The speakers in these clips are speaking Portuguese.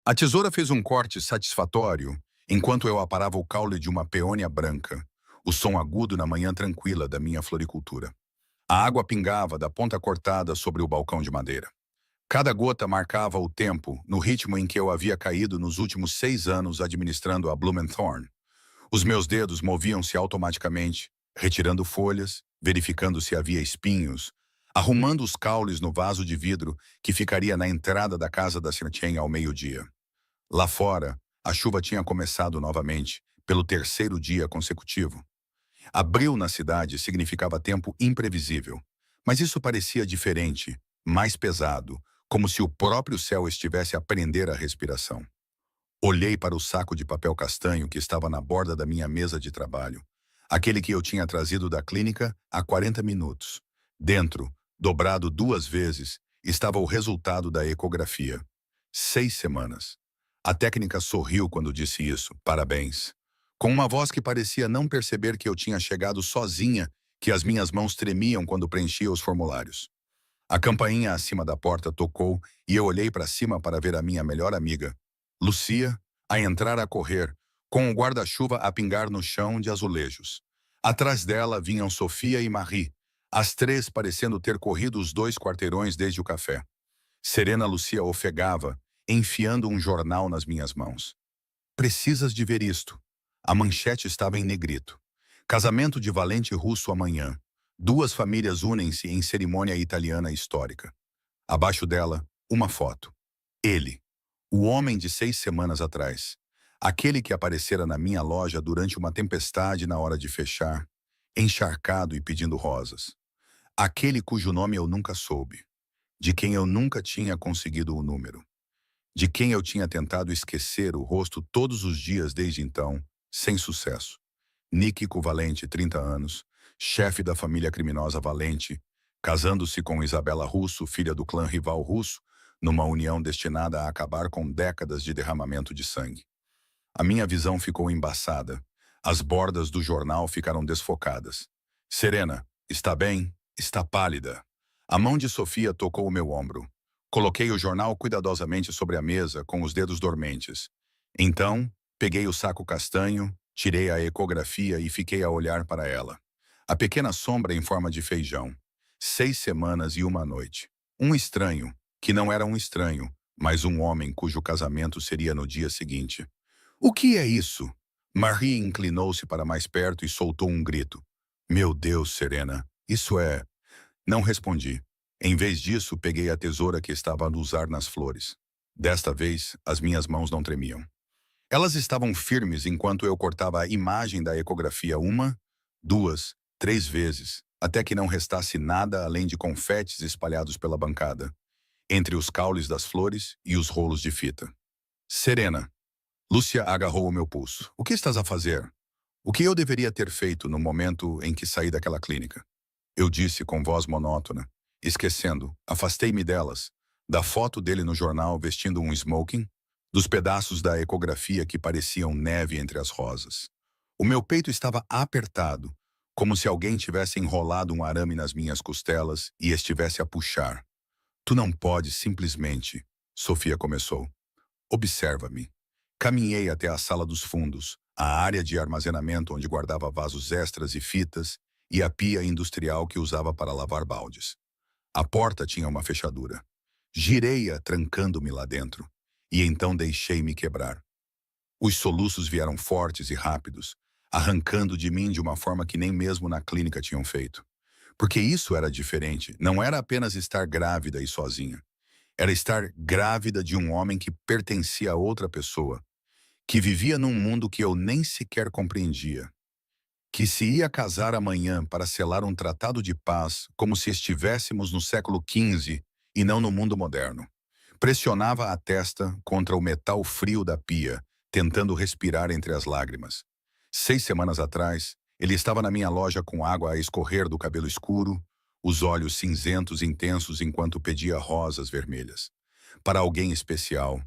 A tesoura fez um corte satisfatório enquanto eu aparava o caule de uma peônia branca, o som agudo na manhã tranquila da minha floricultura. A água pingava da ponta cortada sobre o balcão de madeira. Cada gota marcava o tempo no ritmo em que eu havia caído nos últimos 6 anos administrando a Blumenthorn. Os meus dedos moviam-se automaticamente, retirando folhas, verificando se havia espinhos, arrumando os caules no vaso de vidro que ficaria na entrada da casa da Sertien ao meio-dia. Lá fora, a chuva tinha começado novamente, pelo terceiro dia consecutivo. Abril na cidade significava tempo imprevisível, mas isso parecia diferente, mais pesado, como se o próprio céu estivesse a prender a respiração. Olhei para o saco de papel castanho que estava na borda da minha mesa de trabalho, aquele que eu tinha trazido da clínica há 40 minutos. Dentro, dobrado 2 vezes, estava o resultado da ecografia. 6 semanas. A técnica sorriu quando disse isso. Parabéns. Com uma voz que parecia não perceber que eu tinha chegado sozinha, que as minhas mãos tremiam quando preenchia os formulários. A campainha acima da porta tocou e eu olhei para cima para ver a minha melhor amiga, Lucia, a entrar a correr, com o guarda-chuva a pingar no chão de azulejos. Atrás dela vinham Sofia e Marie, as três parecendo ter corrido os 2 quarteirões desde o café. Serena Lucia ofegava, enfiando um jornal nas minhas mãos. Precisas de ver isto. A manchete estava em negrito. Casamento de valente russo amanhã. 2 famílias unem-se em cerimônia italiana histórica. Abaixo dela, uma foto. Ele, o homem de 6 semanas atrás. Aquele que aparecera na minha loja durante uma tempestade na hora de fechar, encharcado e pedindo rosas. Aquele cujo nome eu nunca soube. De quem eu nunca tinha conseguido o número. De quem eu tinha tentado esquecer o rosto todos os dias desde então, sem sucesso. Níquico Valente, 30 anos, chefe da família criminosa Valente, casando-se com Isabela Russo, filha do clã rival russo, numa união destinada a acabar com décadas de derramamento de sangue. A minha visão ficou embaçada. As bordas do jornal ficaram desfocadas. Serena, está bem? Está pálida. A mão de Sofia tocou o meu ombro. Coloquei o jornal cuidadosamente sobre a mesa, com os dedos dormentes. Então, peguei o saco castanho, tirei a ecografia e fiquei a olhar para ela. A pequena sombra em forma de feijão. 6 semanas e 1 noite. Um estranho, que não era um estranho, mas um homem cujo casamento seria no dia seguinte. O que é isso? Marie inclinou-se para mais perto e soltou um grito. Meu Deus, Serena, isso é... Não respondi. Em vez disso, peguei a tesoura que estava a usar nas flores. Desta vez, as minhas mãos não tremiam. Elas estavam firmes enquanto eu cortava a imagem da ecografia 1, 2, 3 vezes, até que não restasse nada além de confetes espalhados pela bancada, entre os caules das flores e os rolos de fita. Serena. Lúcia agarrou o meu pulso. O que estás a fazer? O que eu deveria ter feito no momento em que saí daquela clínica? Eu disse com voz monótona. Esquecendo, afastei-me delas, da foto dele no jornal vestindo um smoking, dos pedaços da ecografia que pareciam neve entre as rosas. O meu peito estava apertado, como se alguém tivesse enrolado um arame nas minhas costelas e estivesse a puxar. Tu não podes simplesmente... Sofia começou. Observa-me. Caminhei até a sala dos fundos, a área de armazenamento onde guardava vasos extras e fitas, e a pia industrial que usava para lavar baldes. A porta tinha uma fechadura. Girei-a trancando-me lá dentro, e então deixei-me quebrar. Os soluços vieram fortes e rápidos, arrancando de mim de uma forma que nem mesmo na clínica tinham feito. Porque isso era diferente, não era apenas estar grávida e sozinha. Era estar grávida de um homem que pertencia a outra pessoa, que vivia num mundo que eu nem sequer compreendia, que se ia casar amanhã para selar um tratado de paz como se estivéssemos no século XV e não no mundo moderno. Pressionava a testa contra o metal frio da pia, tentando respirar entre as lágrimas. 6 semanas atrás, ele estava na minha loja com água a escorrer do cabelo escuro, os olhos cinzentos intensos enquanto pedia rosas vermelhas. Para alguém especial.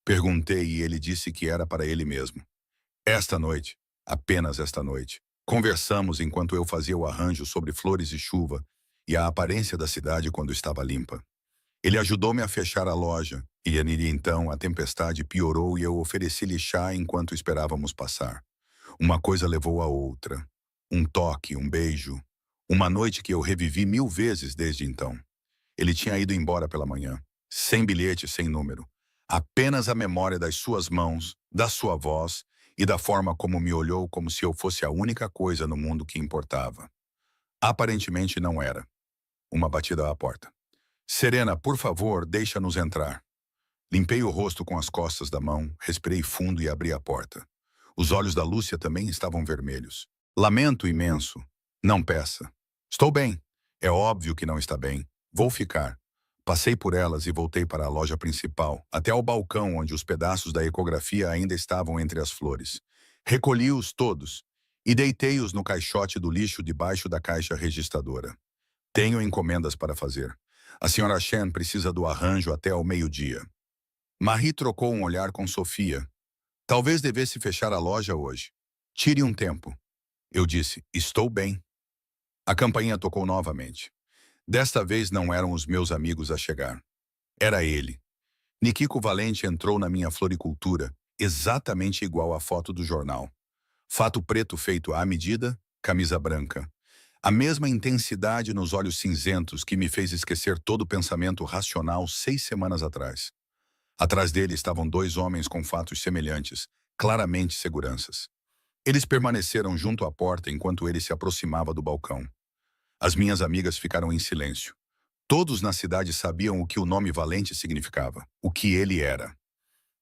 Perguntei e ele disse que era para ele mesmo. Esta noite, apenas esta noite, conversamos enquanto eu fazia o arranjo sobre flores e chuva e a aparência da cidade quando estava limpa. Ele ajudou-me a fechar a loja, e então a tempestade piorou e eu ofereci-lhe chá enquanto esperávamos passar. Uma coisa levou a outra. Um toque, um beijo. Uma noite que eu revivi 1000 vezes desde então. Ele tinha ido embora pela manhã, sem bilhete, sem número. Apenas a memória das suas mãos, da sua voz e da forma como me olhou como se eu fosse a única coisa no mundo que importava. Aparentemente não era. Uma batida à porta. Serena, por favor, deixa-nos entrar. Limpei o rosto com as costas da mão, respirei fundo e abri a porta. Os olhos da Lúcia também estavam vermelhos. Lamento imenso. Não peça. Estou bem. É óbvio que não está bem. Vou ficar. Passei por elas e voltei para a loja principal, até ao balcão onde os pedaços da ecografia ainda estavam entre as flores. Recolhi-os todos e deitei-os no caixote do lixo debaixo da caixa registradora. Tenho encomendas para fazer. A senhora Shen precisa do arranjo até ao meio-dia. Marie trocou um olhar com Sofia. Talvez devesse fechar a loja hoje. Tire um tempo. Eu disse, estou bem. A campainha tocou novamente. Desta vez não eram os meus amigos a chegar. Era ele. Nikiko Valente entrou na minha floricultura, exatamente igual à foto do jornal. Fato preto feito à medida, camisa branca. A mesma intensidade nos olhos cinzentos que me fez esquecer todo o pensamento racional 6 semanas atrás. Atrás dele estavam 2 homens com fatos semelhantes, claramente seguranças. Eles permaneceram junto à porta enquanto ele se aproximava do balcão. As minhas amigas ficaram em silêncio. Todos na cidade sabiam o que o nome Valente significava, o que ele era.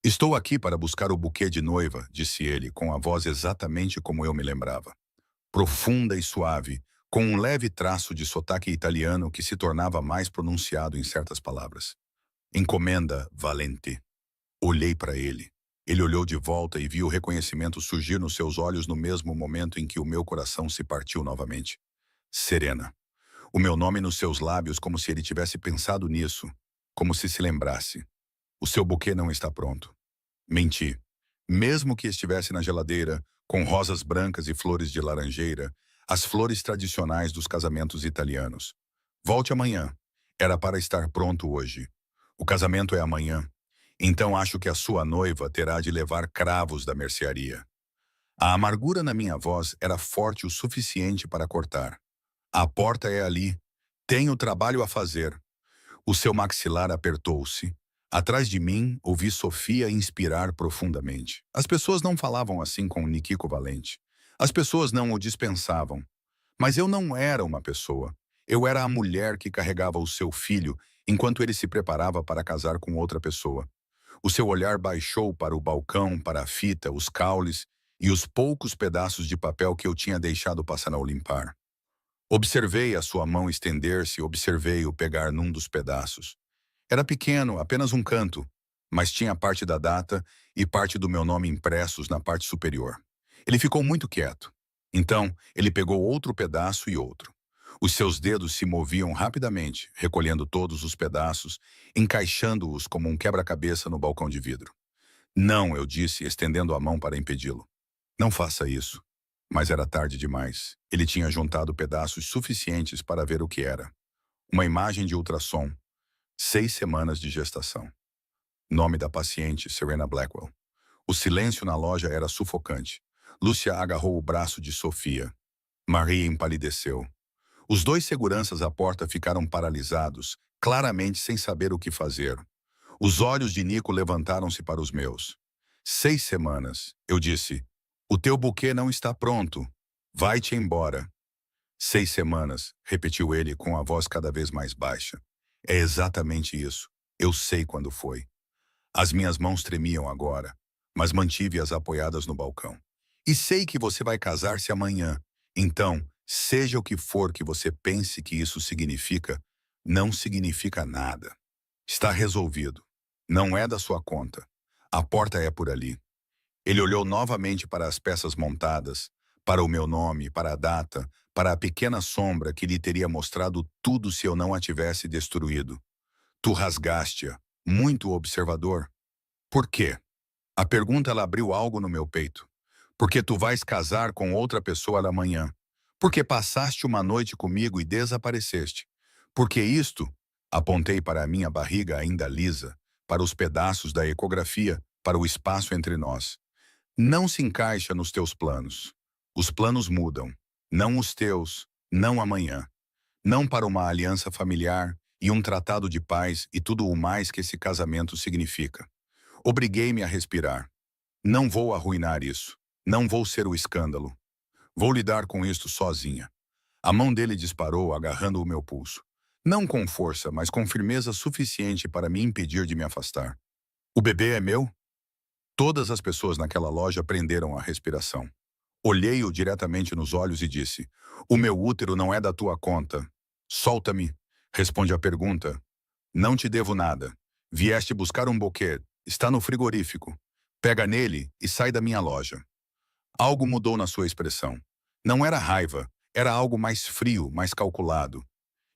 Estou aqui para buscar o buquê de noiva, disse ele, com a voz exatamente como eu me lembrava. Profunda e suave, com um leve traço de sotaque italiano que se tornava mais pronunciado em certas palavras. Encomenda, Valente. Olhei para ele. Ele olhou de volta e viu o reconhecimento surgir nos seus olhos no mesmo momento em que o meu coração se partiu novamente. Serena. O meu nome nos seus lábios como se ele tivesse pensado nisso, como se lembrasse. O seu buquê não está pronto. Menti. Mesmo que estivesse na geladeira, com rosas brancas e flores de laranjeira, as flores tradicionais dos casamentos italianos. Volte amanhã. Era para estar pronto hoje. O casamento é amanhã. Então acho que a sua noiva terá de levar cravos da mercearia. A amargura na minha voz era forte o suficiente para cortar. A porta é ali. Tenho trabalho a fazer. O seu maxilar apertou-se. Atrás de mim, ouvi Sofia inspirar profundamente. As pessoas não falavam assim com Nikiko Valente. As pessoas não o dispensavam. Mas eu não era uma pessoa. Eu era a mulher que carregava o seu filho enquanto ele se preparava para casar com outra pessoa. O seu olhar baixou para o balcão, para a fita, os caules e os poucos pedaços de papel que eu tinha deixado passar ao limpar. Observei a sua mão estender-se, observei-o pegar num dos pedaços. Era pequeno, apenas um canto, mas tinha parte da data e parte do meu nome impressos na parte superior. Ele ficou muito quieto. Então, ele pegou outro pedaço e outro. Os seus dedos se moviam rapidamente, recolhendo todos os pedaços, encaixando-os como um quebra-cabeça no balcão de vidro. Não, eu disse, estendendo a mão para impedi-lo. Não faça isso. Mas era tarde demais. Ele tinha juntado pedaços suficientes para ver o que era. Uma imagem de ultrassom. 6 semanas de gestação. Nome da paciente, Serena Blackwell. O silêncio na loja era sufocante. Lúcia agarrou o braço de Sofia. Marie empalideceu. Os 2 seguranças à porta ficaram paralisados, claramente sem saber o que fazer. Os olhos de Nico levantaram-se para os meus. 6 semanas, eu disse. O teu buquê não está pronto. Vai-te embora. 6 semanas, repetiu ele com a voz cada vez mais baixa. É exatamente isso. Eu sei quando foi. As minhas mãos tremiam agora, mas mantive-as apoiadas no balcão. E sei que você vai casar-se amanhã. Então, seja o que for que você pense que isso significa, não significa nada. Está resolvido. Não é da sua conta. A porta é por ali. Ele olhou novamente para as peças montadas, para o meu nome, para a data, para a pequena sombra que lhe teria mostrado tudo se eu não a tivesse destruído. Tu rasgaste-a, muito observador. Por quê? A pergunta ela abriu algo no meu peito. Porque tu vais casar com outra pessoa amanhã. Porque passaste uma noite comigo e desapareceste. Porque isto, Apontei para a minha barriga ainda lisa, para os pedaços da ecografia, para o espaço entre nós. Não se encaixa nos teus planos. Os planos mudam. Não os teus, não amanhã. Não para uma aliança familiar e um tratado de paz e tudo o mais que esse casamento significa. Obriguei-me a respirar. Não vou arruinar isso. Não vou ser o escândalo. Vou lidar com isto sozinha. A mão dele disparou, agarrando o meu pulso. Não com força, mas com firmeza suficiente para me impedir de me afastar. O bebê é meu? Todas as pessoas naquela loja prenderam a respiração. Olhei-o diretamente nos olhos e disse: "O meu útero não é da tua conta. Solta-me." Responde à pergunta. "Não te devo nada. Vieste buscar um buquê. Está no frigorífico. Pega nele e sai da minha loja." Algo mudou na sua expressão. Não era raiva, era algo mais frio, mais calculado.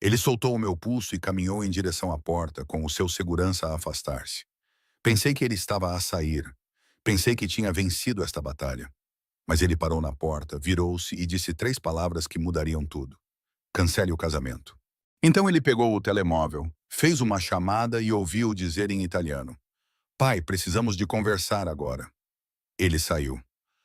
Ele soltou o meu pulso e caminhou em direção à porta, com o seu segurança a afastar-se. Pensei que ele estava a sair. Pensei que tinha vencido esta batalha. Mas ele parou na porta, virou-se e disse 3 palavras que mudariam tudo. Cancele o casamento. Então ele pegou o telemóvel, fez uma chamada e ouviu dizer em italiano: "Pai, precisamos de conversar agora." Ele saiu.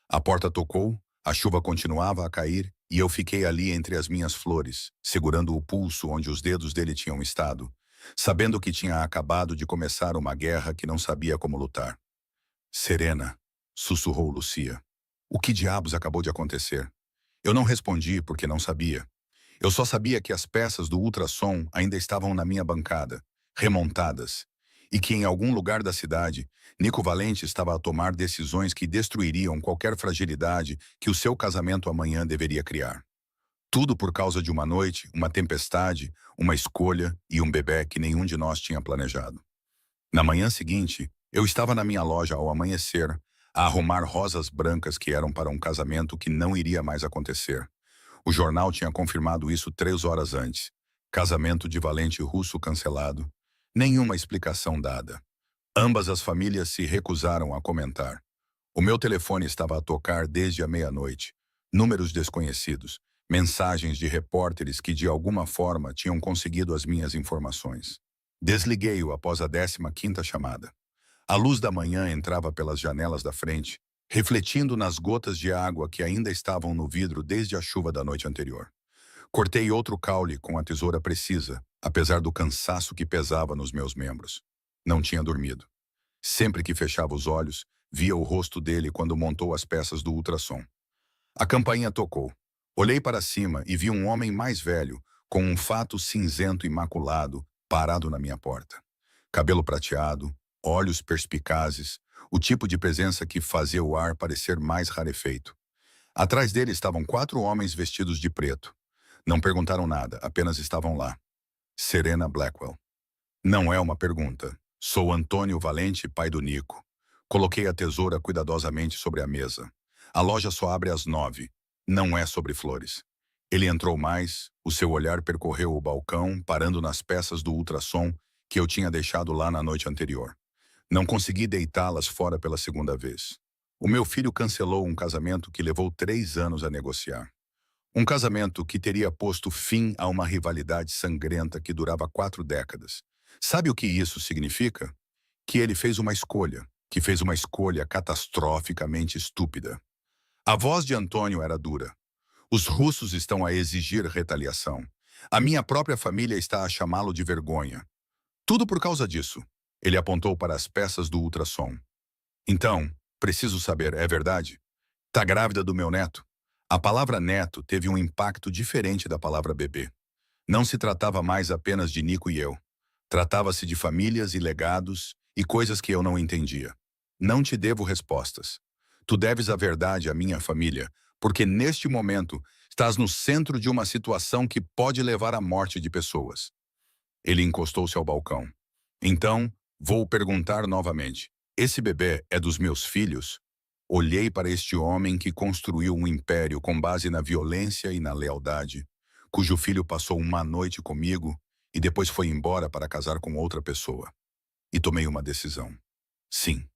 A porta tocou, a chuva continuava a cair e eu fiquei ali entre as minhas flores, segurando o pulso onde os dedos dele tinham estado, sabendo que tinha acabado de começar uma guerra que não sabia como lutar. "Serena", sussurrou Lucia. "O que diabos acabou de acontecer?" Eu não respondi porque não sabia. Eu só sabia que as peças do ultrassom ainda estavam na minha bancada, remontadas, e que em algum lugar da cidade, Nico Valente estava a tomar decisões que destruiriam qualquer fragilidade que o seu casamento amanhã deveria criar. Tudo por causa de uma noite, uma tempestade, uma escolha e um bebê que nenhum de nós tinha planejado. Na manhã seguinte, eu estava na minha loja ao amanhecer, a arrumar rosas brancas que eram para um casamento que não iria mais acontecer. O jornal tinha confirmado isso 3 horas antes. Casamento de valente russo cancelado. Nenhuma explicação dada. Ambas as famílias se recusaram a comentar. O meu telefone estava a tocar desde a meia-noite. Números desconhecidos. Mensagens de repórteres que de alguma forma tinham conseguido as minhas informações. Desliguei-o após a 15ª chamada. A luz da manhã entrava pelas janelas da frente, refletindo nas gotas de água que ainda estavam no vidro desde a chuva da noite anterior. Cortei outro caule com a tesoura precisa, apesar do cansaço que pesava nos meus membros. Não tinha dormido. Sempre que fechava os olhos, via o rosto dele quando montou as peças do ultrassom. A campainha tocou. Olhei para cima e vi um homem mais velho, com um fato cinzento imaculado, parado na minha porta. Cabelo prateado, olhos perspicazes, o tipo de presença que fazia o ar parecer mais rarefeito. Atrás dele estavam 4 homens vestidos de preto. Não perguntaram nada, apenas estavam lá. Serena Blackwell. Não é uma pergunta. Sou Antônio Valente, pai do Nico. Coloquei a tesoura cuidadosamente sobre a mesa. A loja só abre às 9. Não é sobre flores. Ele entrou mais, o seu olhar percorreu o balcão, parando nas peças do ultrassom que eu tinha deixado lá na noite anterior. Não consegui deitá-las fora pela segunda vez. O meu filho cancelou um casamento que levou 3 anos a negociar. Um casamento que teria posto fim a uma rivalidade sangrenta que durava 4 décadas. Sabe o que isso significa? Que ele fez uma escolha, que fez uma escolha catastroficamente estúpida. A voz de Antônio era dura. Os russos estão a exigir retaliação. A minha própria família está a chamá-lo de vergonha. Tudo por causa disso. Ele apontou para as peças do ultrassom. Então, preciso saber, é verdade? Tá grávida do meu neto? A palavra neto teve um impacto diferente da palavra bebê. Não se tratava mais apenas de Nico e eu. Tratava-se de famílias e legados e coisas que eu não entendia. Não te devo respostas. Tu deves a verdade à minha família, porque neste momento estás no centro de uma situação que pode levar à morte de pessoas. Ele encostou-se ao balcão. Então, vou perguntar novamente. Esse bebê é dos meus filhos? Olhei para este homem que construiu um império com base na violência e na lealdade, cujo filho passou uma noite comigo e depois foi embora para casar com outra pessoa. E tomei uma decisão. Sim.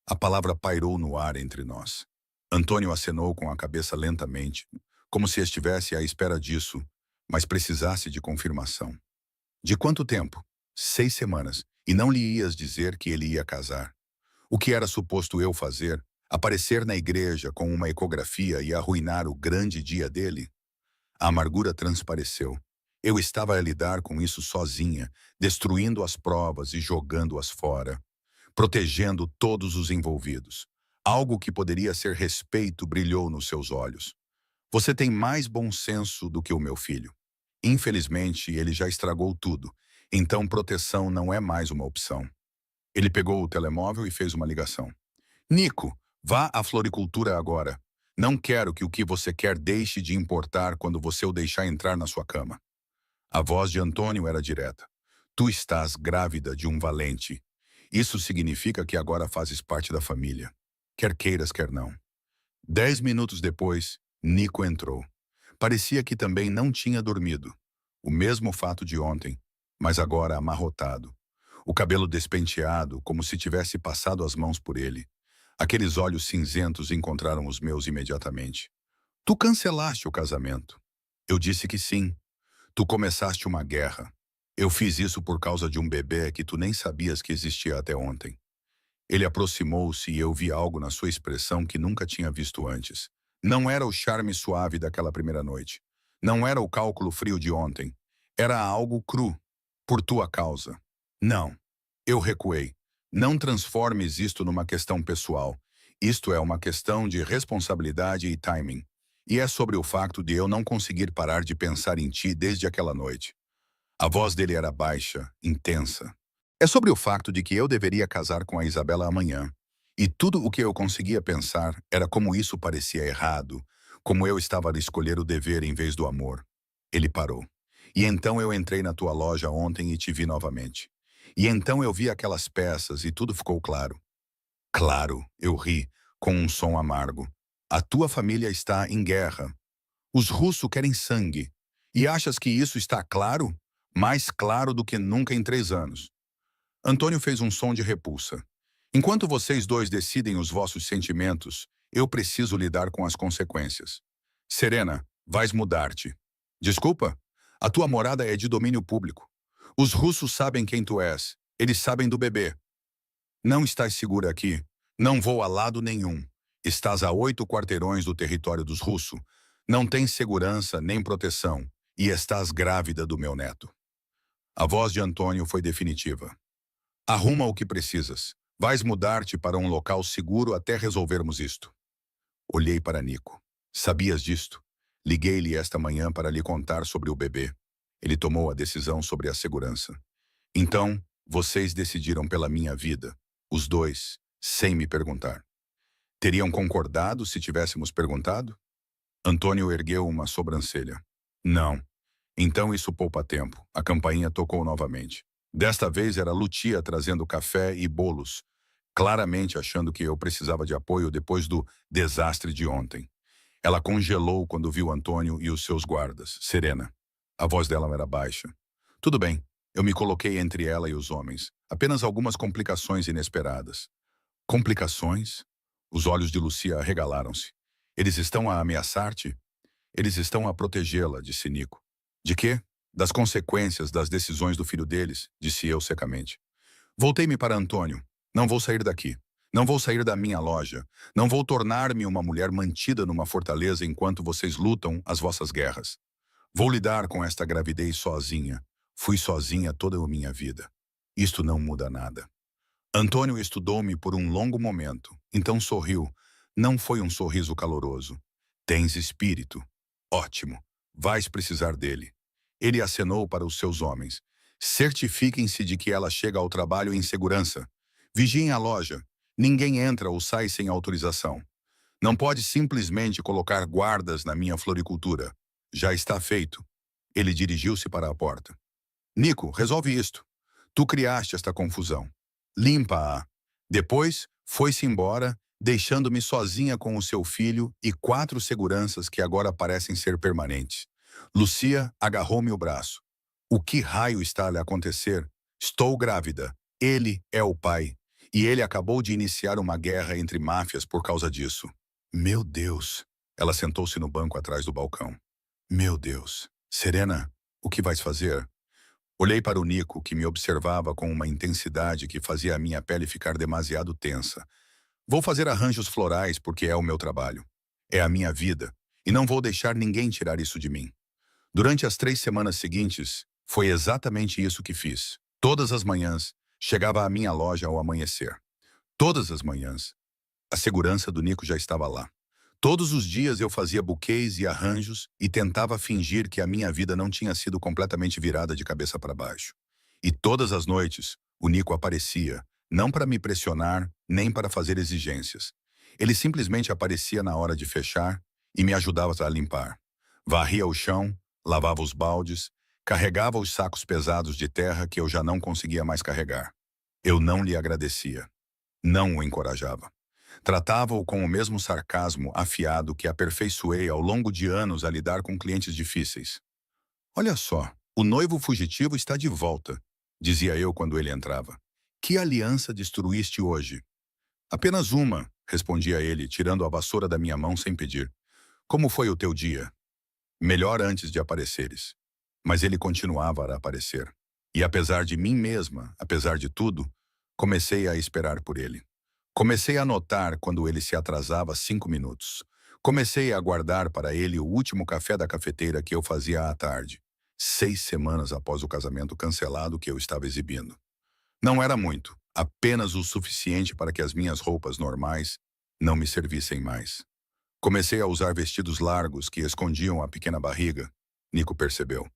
A palavra pairou no ar entre nós. Antônio acenou com a cabeça lentamente, como se estivesse à espera disso, mas precisasse de confirmação. De quanto tempo? 6 semanas. E não lhe ias dizer que ele ia casar. O que era suposto eu fazer? Aparecer na igreja com uma ecografia e arruinar o grande dia dele? A amargura transpareceu. Eu estava a lidar com isso sozinha, destruindo as provas e jogando-as fora, protegendo todos os envolvidos. Algo que poderia ser respeito brilhou nos seus olhos. Você tem mais bom senso do que o meu filho. Infelizmente, ele já estragou tudo, então proteção não é mais uma opção. Ele pegou o telemóvel e fez uma ligação. Nico, vá à floricultura agora. Não quero que o que você quer deixe de importar quando você o deixar entrar na sua cama. A voz de Antônio era direta. Tu estás grávida de um valente. Isso significa que agora fazes parte da família. Quer queiras, quer não. 10 minutos depois, Nico entrou. Parecia que também não tinha dormido. O mesmo fato de ontem, mas agora amarrotado. O cabelo despenteado, como se tivesse passado as mãos por ele. Aqueles olhos cinzentos encontraram os meus imediatamente. Tu cancelaste o casamento. Eu disse que sim. Tu começaste uma guerra. Eu fiz isso por causa de um bebê que tu nem sabias que existia até ontem. Ele aproximou-se e eu vi algo na sua expressão que nunca tinha visto antes. Não era o charme suave daquela primeira noite. Não era o cálculo frio de ontem. Era algo cru. Por tua causa. Não. Eu recuei. Não transformes isto numa questão pessoal. Isto é uma questão de responsabilidade e timing. E é sobre o facto de eu não conseguir parar de pensar em ti desde aquela noite. A voz dele era baixa, intensa. É sobre o facto de que eu deveria casar com a Isabela amanhã. E tudo o que eu conseguia pensar era como isso parecia errado, como eu estava a escolher o dever em vez do amor. Ele parou. E então eu entrei na tua loja ontem e te vi novamente. E então eu vi aquelas peças e tudo ficou claro. Claro, eu ri, com um som amargo. A tua família está em guerra. Os russos querem sangue. E achas que isso está claro? Mais claro do que nunca em 3 anos. Antônio fez um som de repulsa. Enquanto vocês dois decidem os vossos sentimentos, eu preciso lidar com as consequências. Serena, vais mudar-te. Desculpa? A tua morada é de domínio público. Os russos sabem quem tu és. Eles sabem do bebê. Não estás segura aqui. Não vou a lado nenhum. Estás a 8 quarteirões do território dos russos. Não tens segurança nem proteção. E estás grávida do meu neto. A voz de Antônio foi definitiva. Arruma o que precisas. Vais mudar-te para um local seguro até resolvermos isto. Olhei para Nico. Sabias disto? Liguei-lhe esta manhã para lhe contar sobre o bebê. Ele tomou a decisão sobre a segurança. Então, vocês decidiram pela minha vida. Os dois, sem me perguntar. Teriam concordado se tivéssemos perguntado? Antônio ergueu uma sobrancelha. Não. Então isso poupa tempo. A campainha tocou novamente. Desta vez era Lucia trazendo café e bolos, claramente achando que eu precisava de apoio depois do desastre de ontem. Ela congelou quando viu Antônio e os seus guardas. Serena. A voz dela era baixa. Tudo bem. Eu me coloquei entre ela e os homens. Apenas algumas complicações inesperadas. Complicações? Os olhos de Lucia arregalaram-se. Eles estão a ameaçar-te? Eles estão a protegê-la, disse Nico. De quê? Das consequências das decisões do filho deles, disse eu secamente. Voltei-me para Antônio. Não vou sair daqui. Não vou sair da minha loja. Não vou tornar-me uma mulher mantida numa fortaleza enquanto vocês lutam as vossas guerras. Vou lidar com esta gravidez sozinha. Fui sozinha toda a minha vida. Isto não muda nada. Antônio estudou-me por um longo momento, então sorriu. Não foi um sorriso caloroso. Tens espírito. Ótimo. Vais precisar dele. Ele acenou para os seus homens. Certifiquem-se de que ela chega ao trabalho em segurança. Vigiem a loja. Ninguém entra ou sai sem autorização. Não pode simplesmente colocar guardas na minha floricultura. Já está feito. Ele dirigiu-se para a porta. Nico, resolve isto. Tu criaste esta confusão. Limpa-a. Depois, foi-se embora, deixando-me sozinha com o seu filho e 4 seguranças que agora parecem ser permanentes. Lucia agarrou-me o braço. O que raio está a lhe acontecer? Estou grávida. Ele é o pai. E ele acabou de iniciar uma guerra entre máfias por causa disso. Meu Deus. Ela sentou-se no banco atrás do balcão. Meu Deus. Serena, o que vais fazer? Olhei para o Nico, que me observava com uma intensidade que fazia a minha pele ficar demasiado tensa. Vou fazer arranjos florais porque é o meu trabalho. É a minha vida. E não vou deixar ninguém tirar isso de mim. Durante as 3 semanas seguintes, foi exatamente isso que fiz. Todas as manhãs, chegava à minha loja ao amanhecer. Todas as manhãs. A segurança do Nico já estava lá. Todos os dias eu fazia buquês e arranjos e tentava fingir que a minha vida não tinha sido completamente virada de cabeça para baixo. E todas as noites, o Nico aparecia, não para me pressionar, nem para fazer exigências. Ele simplesmente aparecia na hora de fechar e me ajudava a limpar. Varria o chão, lavava os baldes, carregava os sacos pesados de terra que eu já não conseguia mais carregar. Eu não lhe agradecia. Não o encorajava. Tratava-o com o mesmo sarcasmo afiado que aperfeiçoei ao longo de anos a lidar com clientes difíceis. Olha só, o noivo fugitivo está de volta, dizia eu quando ele entrava. Que aliança destruíste hoje? Apenas uma, respondia ele, tirando a vassoura da minha mão sem pedir. Como foi o teu dia? Melhor antes de apareceres. Mas ele continuava a aparecer. E apesar de mim mesma, apesar de tudo, comecei a esperar por ele. Comecei a notar quando ele se atrasava 5 minutos. Comecei a guardar para ele o último café da cafeteira que eu fazia à tarde, 6 semanas após o casamento cancelado que eu estava exibindo. Não era muito, apenas o suficiente para que as minhas roupas normais não me servissem mais. Comecei a usar vestidos largos que escondiam a pequena barriga. Nico percebeu.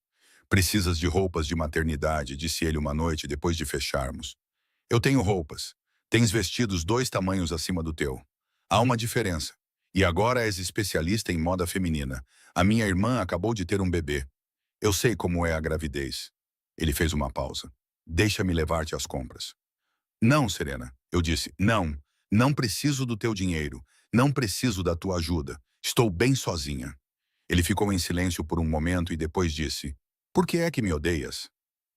Precisas de roupas de maternidade, disse ele uma noite depois de fecharmos. Eu tenho roupas. Tens vestidos 2 tamanhos acima do teu. Há uma diferença. E agora és especialista em moda feminina. A minha irmã acabou de ter um bebê. Eu sei como é a gravidez. Ele fez uma pausa. Deixa-me levar-te às compras. Não, Serena. Eu disse, não. Não preciso do teu dinheiro. Não preciso da tua ajuda. Estou bem sozinha. Ele ficou em silêncio por um momento e depois disse, por que é que me odeias?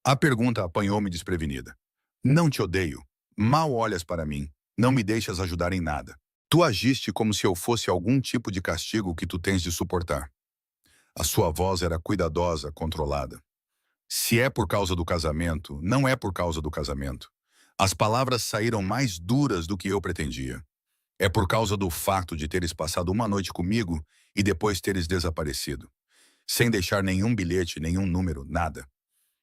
A pergunta apanhou-me desprevenida. Não te odeio. Mal olhas para mim. Não me deixas ajudar em nada. Tu agiste como se eu fosse algum tipo de castigo que tu tens de suportar. A sua voz era cuidadosa, controlada. Se é por causa do casamento, não é por causa do casamento. As palavras saíram mais duras do que eu pretendia. É por causa do fato de teres passado uma noite comigo e depois teres desaparecido. Sem deixar nenhum bilhete, nenhum número, nada.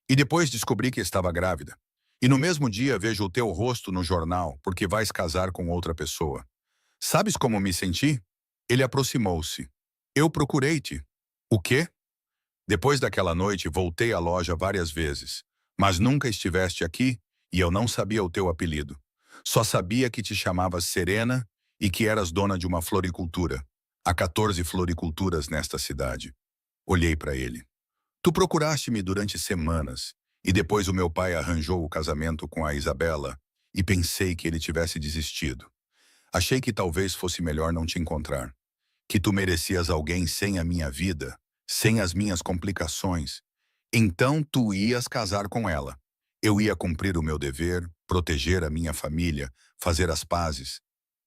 E depois descobri que estava grávida. E no mesmo dia vejo o teu rosto no jornal porque vais casar com outra pessoa. Sabes como me senti? Ele aproximou-se. Eu procurei-te. O quê? Depois daquela noite voltei à loja várias vezes, mas nunca estiveste aqui e eu não sabia o teu apelido. Só sabia que te chamavas Serena e que eras dona de uma floricultura. Há 14 floriculturas nesta cidade. Olhei para ele. Tu procuraste-me durante semanas, e depois o meu pai arranjou o casamento com a Isabela, e pensei que ele tivesse desistido. Achei que talvez fosse melhor não te encontrar, que tu merecias alguém sem a minha vida, sem as minhas complicações. Então tu ias casar com ela. Eu ia cumprir o meu dever, proteger a minha família, fazer as pazes.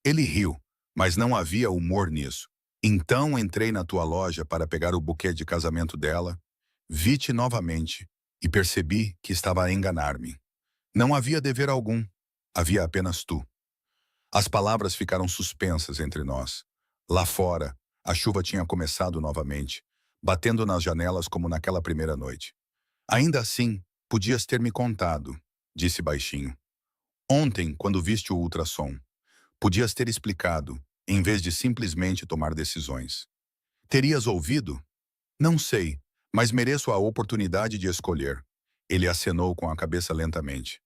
Ele riu, mas não havia humor nisso. Então entrei na tua loja para pegar o buquê de casamento dela, vi-te novamente e percebi que estava a enganar-me. Não havia dever algum, havia apenas tu. As palavras ficaram suspensas entre nós. Lá fora, a chuva tinha começado novamente, batendo nas janelas como naquela primeira noite. Ainda assim, podias ter me contado, disse baixinho. Ontem, quando viste o ultrassom, podias ter explicado, em vez de simplesmente tomar decisões. Terias ouvido? Não sei, mas mereço a oportunidade de escolher. Ele acenou com a cabeça lentamente.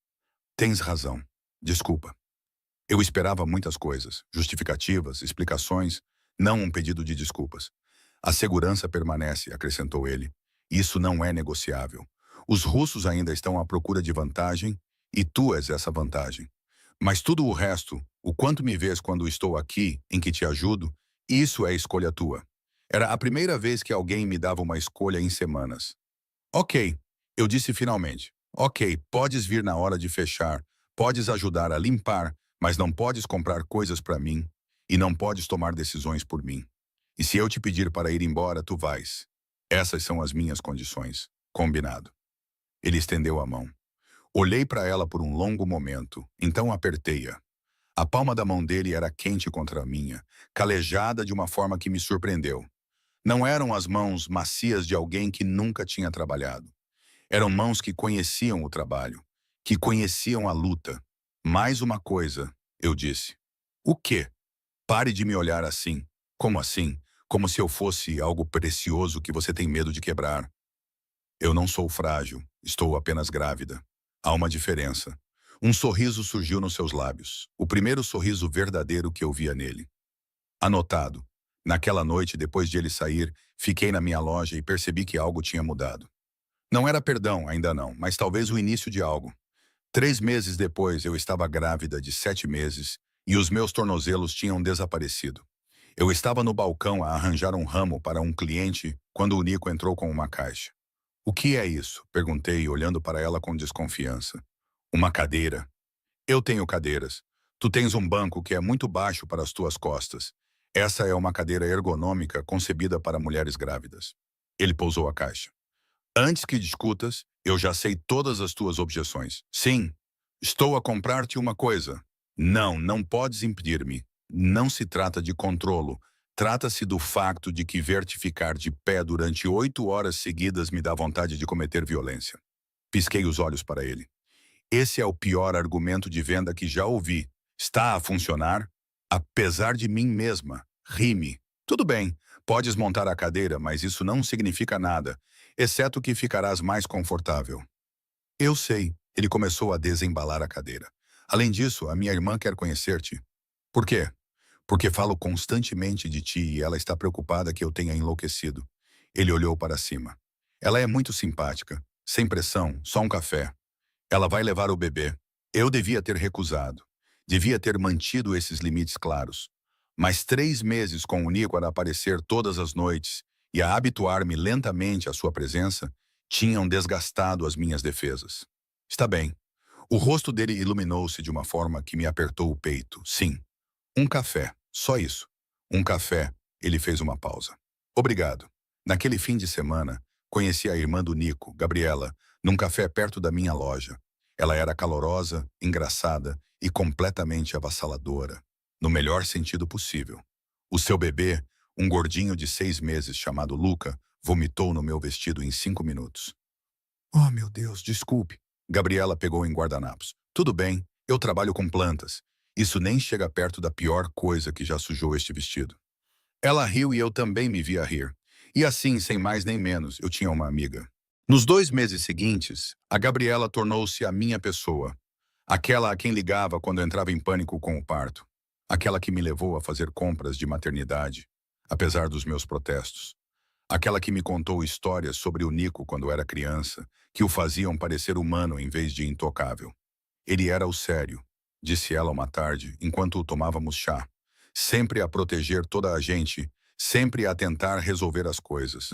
Tens razão. Desculpa. Eu esperava muitas coisas, justificativas, explicações, não um pedido de desculpas. A segurança permanece, acrescentou ele. Isso não é negociável. Os russos ainda estão à procura de vantagem e tu és essa vantagem. Mas tudo o resto, o quanto me vês quando estou aqui, em que te ajudo, isso é escolha tua. Era a primeira vez que alguém me dava uma escolha em semanas. Ok, eu disse finalmente. Ok, podes vir na hora de fechar, podes ajudar a limpar, mas não podes comprar coisas para mim e não podes tomar decisões por mim. E se eu te pedir para ir embora, tu vais. Essas são as minhas condições. Combinado. Ele estendeu a mão. Olhei para ela por um longo momento, então apertei-a. A palma da mão dele era quente contra a minha, calejada de uma forma que me surpreendeu. Não eram as mãos macias de alguém que nunca tinha trabalhado. Eram mãos que conheciam o trabalho, que conheciam a luta. Mais uma coisa, eu disse. O quê? Pare de me olhar assim. Como assim? Como se eu fosse algo precioso que você tem medo de quebrar. Eu não sou frágil, estou apenas grávida. Há uma diferença. Um sorriso surgiu nos seus lábios, o primeiro sorriso verdadeiro que eu via nele. Anotado. Naquela noite, depois de ele sair, fiquei na minha loja e percebi que algo tinha mudado. Não era perdão, ainda não, mas talvez o início de algo. 3 meses depois, eu estava grávida de 7 meses e os meus tornozelos tinham desaparecido. Eu estava no balcão a arranjar um ramo para um cliente quando o Nico entrou com uma caixa. O que é isso? Perguntei, olhando para ela com desconfiança. Uma cadeira. Eu tenho cadeiras. Tu tens um banco que é muito baixo para as tuas costas. Essa é uma cadeira ergonômica concebida para mulheres grávidas. Ele pousou a caixa. Antes que discutas, eu já sei todas as tuas objeções. Sim, estou a comprar-te uma coisa. Não, não podes impedir-me. Não se trata de controlo. Trata-se do facto de que ver-te ficar de pé durante 8 horas seguidas me dá vontade de cometer violência. Pisquei os olhos para ele. Esse é o pior argumento de venda que já ouvi. Está a funcionar? Apesar de mim mesma. Ri-me. Tudo bem, podes montar a cadeira, mas isso não significa nada, exceto que ficarás mais confortável. Eu sei. Ele começou a desembalar a cadeira. Além disso, a minha irmã quer conhecer-te. Por quê? Porque falo constantemente de ti e ela está preocupada que eu tenha enlouquecido. Ele olhou para cima. Ela é muito simpática. Sem pressão, só um café. Ela vai levar o bebê. Eu devia ter recusado. Devia ter mantido esses limites claros. Mas 3 meses com o Nico a aparecer todas as noites e a habituar-me lentamente à sua presença tinham desgastado as minhas defesas. Está bem. O rosto dele iluminou-se de uma forma que me apertou o peito. Sim. Um café. Só isso. Um café. Ele fez uma pausa. Obrigado. Naquele fim de semana, conheci a irmã do Nico, Gabriela, num café perto da minha loja. Ela era calorosa, engraçada e completamente avassaladora, no melhor sentido possível. O seu bebê, um gordinho de 6 meses chamado Luca, vomitou no meu vestido em 5 minutos. Oh, meu Deus, desculpe. Gabriela pegou em guardanapos. Tudo bem, eu trabalho com plantas. Isso nem chega perto da pior coisa que já sujou este vestido. Ela riu e eu também me vi a rir. E assim, sem mais nem menos, eu tinha uma amiga. Nos 2 meses seguintes, a Gabriela tornou-se a minha pessoa. Aquela a quem ligava quando eu entrava em pânico com o parto. Aquela que me levou a fazer compras de maternidade, apesar dos meus protestos. Aquela que me contou histórias sobre o Nico quando era criança, que o faziam parecer humano em vez de intocável. Ele era o sério, disse ela uma tarde, enquanto tomávamos chá. Sempre a proteger toda a gente, sempre a tentar resolver as coisas.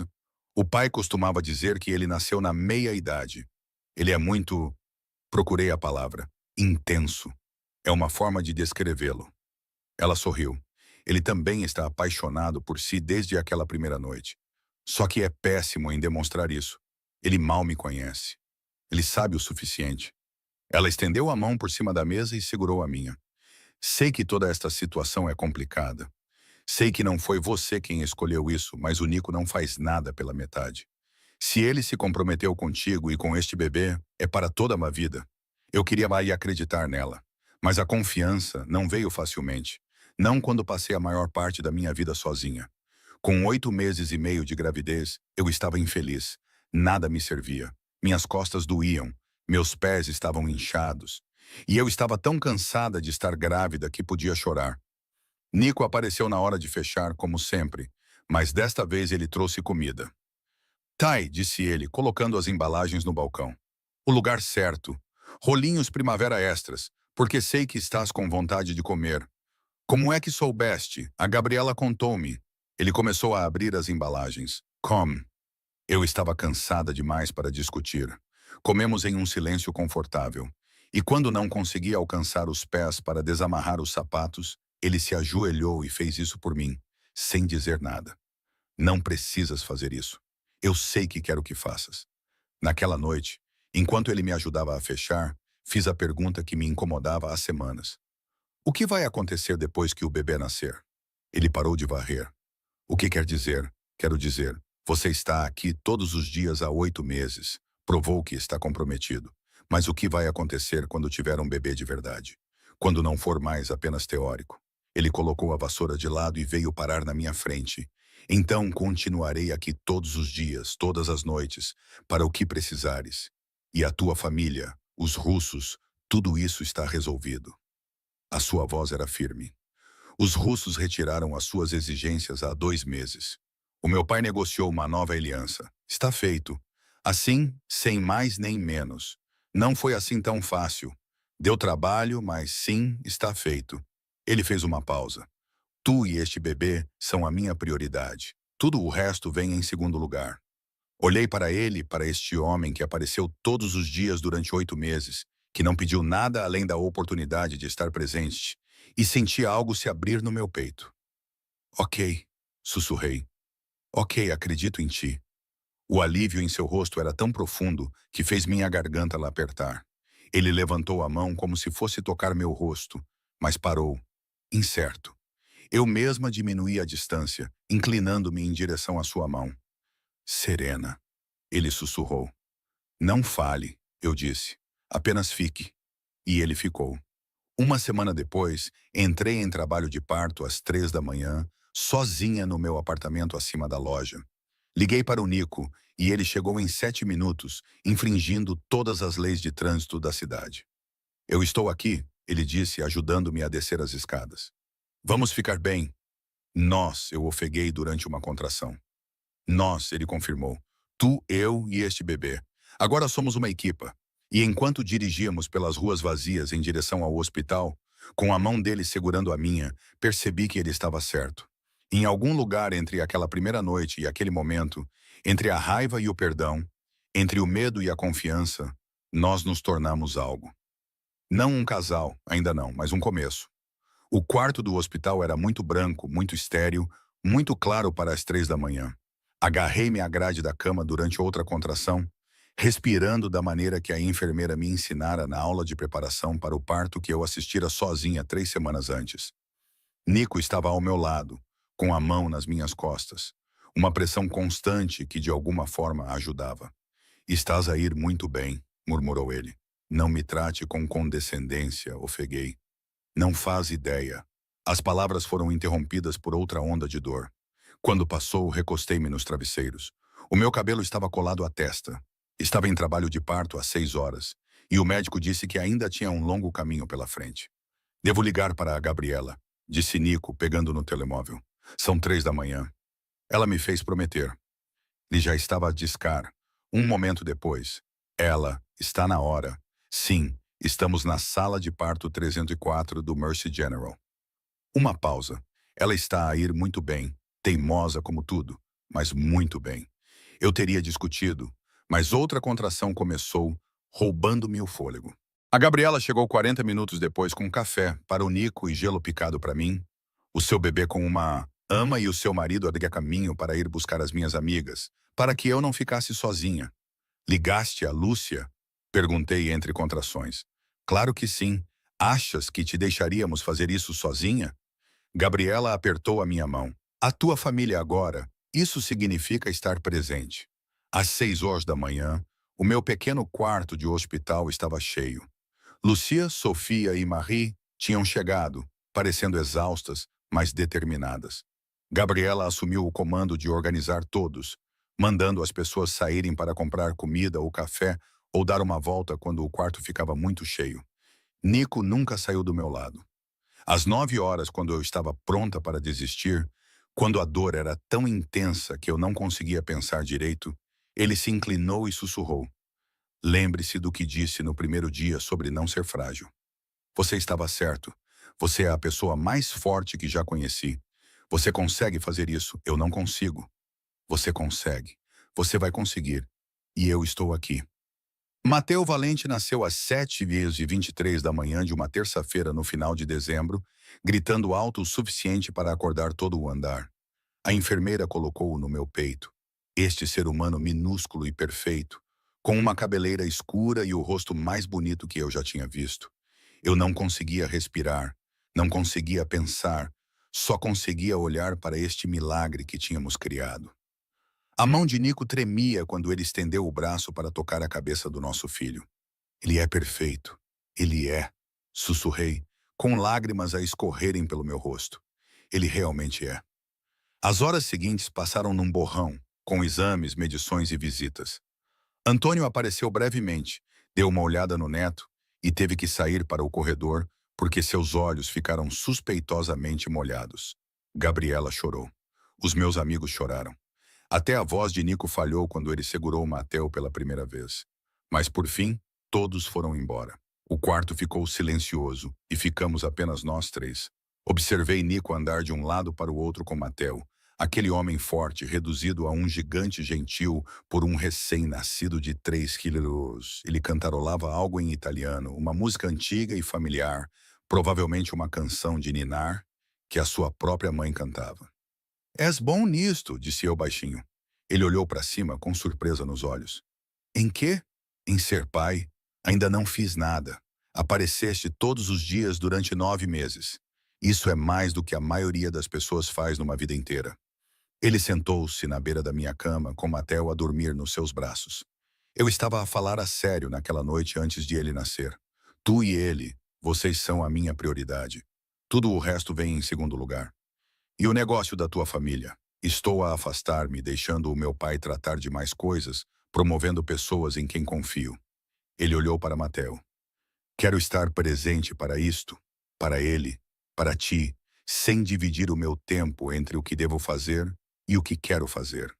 O pai costumava dizer que ele nasceu na meia-idade. Ele é muito, procurei a palavra, intenso. É uma forma de descrevê-lo. Ela sorriu. Ele também está apaixonado por si desde aquela primeira noite. Só que é péssimo em demonstrar isso. Ele mal me conhece. Ele sabe o suficiente. Ela estendeu a mão por cima da mesa e segurou a minha. Sei que toda esta situação é complicada. Sei que não foi você quem escolheu isso, mas o Nico não faz nada pela metade. Se ele se comprometeu contigo e com este bebê, é para toda uma vida. Eu queria mais acreditar nela, mas a confiança não veio facilmente. Não quando passei a maior parte da minha vida sozinha. Com 8 meses e meio de gravidez, eu estava infeliz. Nada me servia. Minhas costas doíam. Meus pés estavam inchados. E eu estava tão cansada de estar grávida que podia chorar. Nico apareceu na hora de fechar, como sempre, mas desta vez ele trouxe comida. Tai, disse ele, colocando as embalagens no balcão. O lugar certo. Rolinhos primavera extras, porque sei que estás com vontade de comer. Como é que soubeste? A Gabriela contou-me. Ele começou a abrir as embalagens. Come. Eu estava cansada demais para discutir. Comemos em um silêncio confortável. E quando não conseguia alcançar os pés para desamarrar os sapatos, ele se ajoelhou e fez isso por mim, sem dizer nada. Não precisas fazer isso. Eu sei que quero que faças. Naquela noite, Enquanto ele me ajudava a fechar, fiz a pergunta que me incomodava há semanas. O que vai acontecer depois que o bebê nascer? Ele parou de varrer. O que quer dizer? Quero dizer, você está aqui todos os dias há 8 meses. Provou que está comprometido. Mas o que vai acontecer quando tiver um bebê de verdade? Quando não for mais apenas teórico? Ele colocou a vassoura de lado e veio parar na minha frente. Então continuarei aqui todos os dias, todas as noites, para o que precisares. E a tua família, os russos, tudo isso está resolvido. A sua voz era firme. Os russos retiraram as suas exigências há 2 meses. O meu pai negociou uma nova aliança. Está feito. Assim, sem mais nem menos. Não foi assim tão fácil. Deu trabalho, mas sim, está feito. Ele fez uma pausa. Tu e este bebê são a minha prioridade. Tudo o resto vem em segundo lugar. Olhei para ele, para este homem que apareceu todos os dias durante 8 meses, que não pediu nada além da oportunidade de estar presente, e senti algo se abrir no meu peito. Ok, sussurrei. Ok, acredito em ti. O alívio em seu rosto era tão profundo que fez minha garganta lá apertar. Ele levantou a mão como se fosse tocar meu rosto, mas parou, incerto. Eu mesma diminuí a distância, inclinando-me em direção à sua mão. Serena, ele sussurrou. Não fale, eu disse. Apenas fique. E ele ficou. Uma semana depois, entrei em trabalho de parto às 3 da manhã, sozinha no meu apartamento acima da loja. Liguei para o Nico e ele chegou em 7 minutos, infringindo todas as leis de trânsito da cidade. Eu estou aqui, ele disse, ajudando-me a descer as escadas. Vamos ficar bem. Nós, eu ofeguei durante uma contração. Nós, ele confirmou. Tu, eu e este bebê. Agora somos uma equipa. E enquanto dirigíamos pelas ruas vazias em direção ao hospital, com a mão dele segurando a minha, percebi que ele estava certo. Em algum lugar entre aquela primeira noite e aquele momento, entre a raiva e o perdão, entre o medo e a confiança, nós nos tornamos algo. Não um casal, ainda não, mas um começo. O quarto do hospital era muito branco, muito estéril, muito claro para as 3 da manhã. Agarrei-me à grade da cama durante outra contração, respirando da maneira que a enfermeira me ensinara na aula de preparação para o parto que eu assistira sozinha 3 semanas antes. Nico estava ao meu lado, com a mão nas minhas costas, uma pressão constante que de alguma forma ajudava. Estás a ir muito bem, murmurou ele. Não me trate com condescendência, ofeguei. Não faz ideia. As palavras foram interrompidas por outra onda de dor. Quando passou, recostei-me nos travesseiros. O meu cabelo estava colado à testa. Estava em trabalho de parto há 6 horas, e o médico disse que ainda tinha um longo caminho pela frente. Devo ligar para a Gabriela, disse Nico, pegando no telemóvel. São 3 da manhã. Ela me fez prometer. Ele já estava a discar. Um momento depois. Ela, está na hora. Sim, estamos na sala de parto 304 do Mercy General. Uma pausa. Ela está a ir muito bem, teimosa como tudo, mas muito bem. Eu teria discutido, mas outra contração começou, roubando-me o fôlego. A Gabriela chegou 40 minutos depois com café para o Nico e gelo picado para mim, o seu bebê com uma ama e o seu marido a caminho para ir buscar as minhas amigas, para que eu não ficasse sozinha. Ligaste a Lúcia? Perguntei entre contrações. Claro que sim. Achas que te deixaríamos fazer isso sozinha? Gabriela apertou a minha mão. A tua família agora, isso significa estar presente. Às 6 horas da manhã, o meu pequeno quarto de hospital estava cheio. Lucia, Sofia e Marie tinham chegado, parecendo exaustas, mas determinadas. Gabriela assumiu o comando de organizar todos, mandando as pessoas saírem para comprar comida ou café ou dar uma volta quando o quarto ficava muito cheio. Nico nunca saiu do meu lado. Às 9 horas, quando eu estava pronta para desistir, quando a dor era tão intensa que eu não conseguia pensar direito, ele se inclinou e sussurrou. Lembre-se do que disse no primeiro dia sobre não ser frágil. Você estava certo. Você é a pessoa mais forte que já conheci. Você consegue fazer isso. Eu não consigo. Você consegue. Você vai conseguir. E eu estou aqui. Mateu Valente nasceu às 7h23 da manhã de uma terça-feira no final de dezembro, gritando alto o suficiente para acordar todo o andar. A enfermeira colocou-o no meu peito. Este ser humano minúsculo e perfeito, com uma cabeleira escura e o rosto mais bonito que eu já tinha visto. Eu não conseguia respirar, não conseguia pensar, só conseguia olhar para este milagre que tínhamos criado. A mão de Nico tremia quando ele estendeu o braço para tocar a cabeça do nosso filho. Ele é perfeito. Ele é, sussurrei, com lágrimas a escorrerem pelo meu rosto. Ele realmente é. As horas seguintes passaram num borrão, com exames, medições e visitas. Antônio apareceu brevemente, deu uma olhada no neto e teve que sair para o corredor porque seus olhos ficaram suspeitosamente molhados. Gabriela chorou. Os meus amigos choraram. Até a voz de Nico falhou quando ele segurou o Mateu pela primeira vez. Mas por fim, todos foram embora. O quarto ficou silencioso e ficamos apenas nós três. Observei Nico andar de um lado para o outro com Mateu, aquele homem forte reduzido a um gigante gentil por um recém-nascido de 3 quilos. Ele cantarolava algo em italiano, uma música antiga e familiar, provavelmente uma canção de ninar que a sua própria mãe cantava. És bom nisto, disse eu baixinho. Ele olhou para cima com surpresa nos olhos. Em quê? Em ser pai. Ainda não fiz nada. Apareceste todos os dias durante 9 meses. Isso é mais do que a maioria das pessoas faz numa vida inteira. Ele sentou-se na beira da minha cama, com Mateo a dormir nos seus braços. Eu estava a falar a sério naquela noite antes de ele nascer. Tu e ele, vocês são a minha prioridade. Tudo o resto vem em segundo lugar. E o negócio da tua família? Estou a afastar-me, deixando o meu pai tratar de mais coisas, promovendo pessoas em quem confio. Ele olhou para Mateo. Quero estar presente para isto, para ele, para ti, sem dividir o meu tempo entre o que devo fazer e o que quero fazer.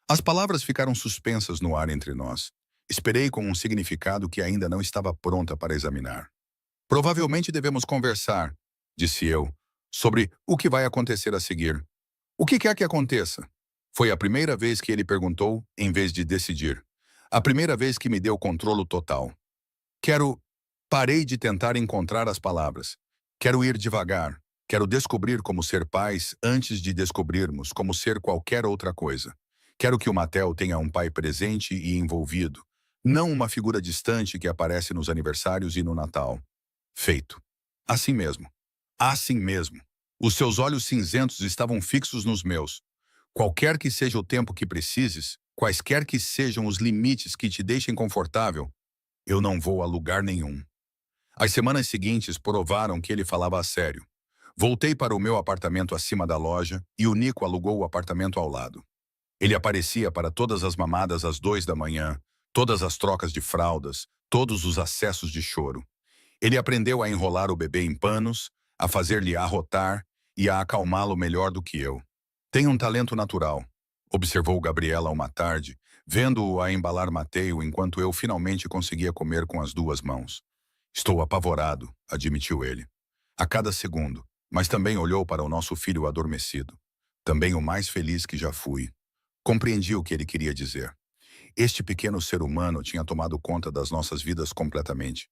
As palavras ficaram suspensas no ar entre nós. Esperei com um significado que ainda não estava pronta para examinar. Provavelmente devemos conversar, disse eu, sobre o que vai acontecer a seguir. O que quer que aconteça? Foi a primeira vez que ele perguntou, em vez de decidir. A primeira vez que me deu controle total. Parei de tentar encontrar as palavras. Quero ir devagar. Quero descobrir como ser pais antes de descobrirmos como ser qualquer outra coisa. Quero que o Mateo tenha um pai presente e envolvido, não uma figura distante que aparece nos aniversários e no Natal. Feito. Assim mesmo. Assim mesmo. Os seus olhos cinzentos estavam fixos nos meus. Qualquer que seja o tempo que precises, quaisquer que sejam os limites que te deixem confortável, eu não vou a lugar nenhum. As semanas seguintes provaram que ele falava a sério. Voltei para o meu apartamento acima da loja e o Nico alugou o apartamento ao lado. Ele aparecia para todas as mamadas às 2 da manhã, todas as trocas de fraldas, todos os acessos de choro. Ele aprendeu a enrolar o bebê em panos, a fazer-lhe arrotar e a acalmá-lo melhor do que eu. Tem um talento natural, observou Gabriela uma tarde, vendo-o a embalar Mateo enquanto eu finalmente conseguia comer com as 2 mãos. Estou apavorado, admitiu ele. A cada segundo, mas também olhou para o nosso filho adormecido. Também o mais feliz que já fui. Compreendi o que ele queria dizer. Este pequeno ser humano tinha tomado conta das nossas vidas completamente.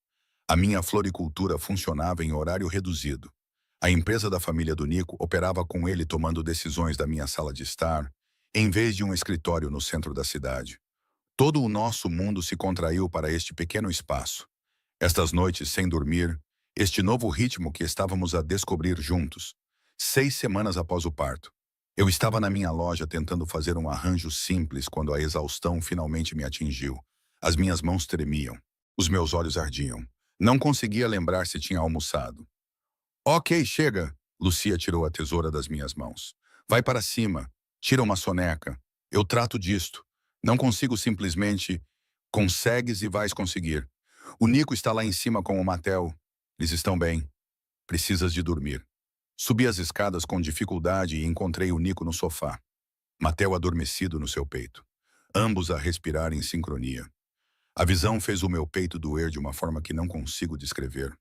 A minha floricultura funcionava em horário reduzido. A empresa da família do Nico operava com ele tomando decisões da minha sala de estar, em vez de um escritório no centro da cidade. Todo o nosso mundo se contraiu para este pequeno espaço. Estas noites sem dormir, este novo ritmo que estávamos a descobrir juntos. 6 semanas após o parto. Eu estava na minha loja tentando fazer um arranjo simples quando a exaustão finalmente me atingiu. As minhas mãos tremiam. Os meus olhos ardiam. Não conseguia lembrar se tinha almoçado. Ok, chega. Lucia tirou a tesoura das minhas mãos. Vai para cima. Tira uma soneca. Eu trato disto. Não consigo simplesmente... Consegues e vais conseguir. O Nico está lá em cima com o Mateo. Eles estão bem. Precisas de dormir. Subi as escadas com dificuldade e encontrei o Nico no sofá. Mateo adormecido no seu peito. Ambos a respirar em sincronia. A visão fez o meu peito doer de uma forma que não consigo descrever.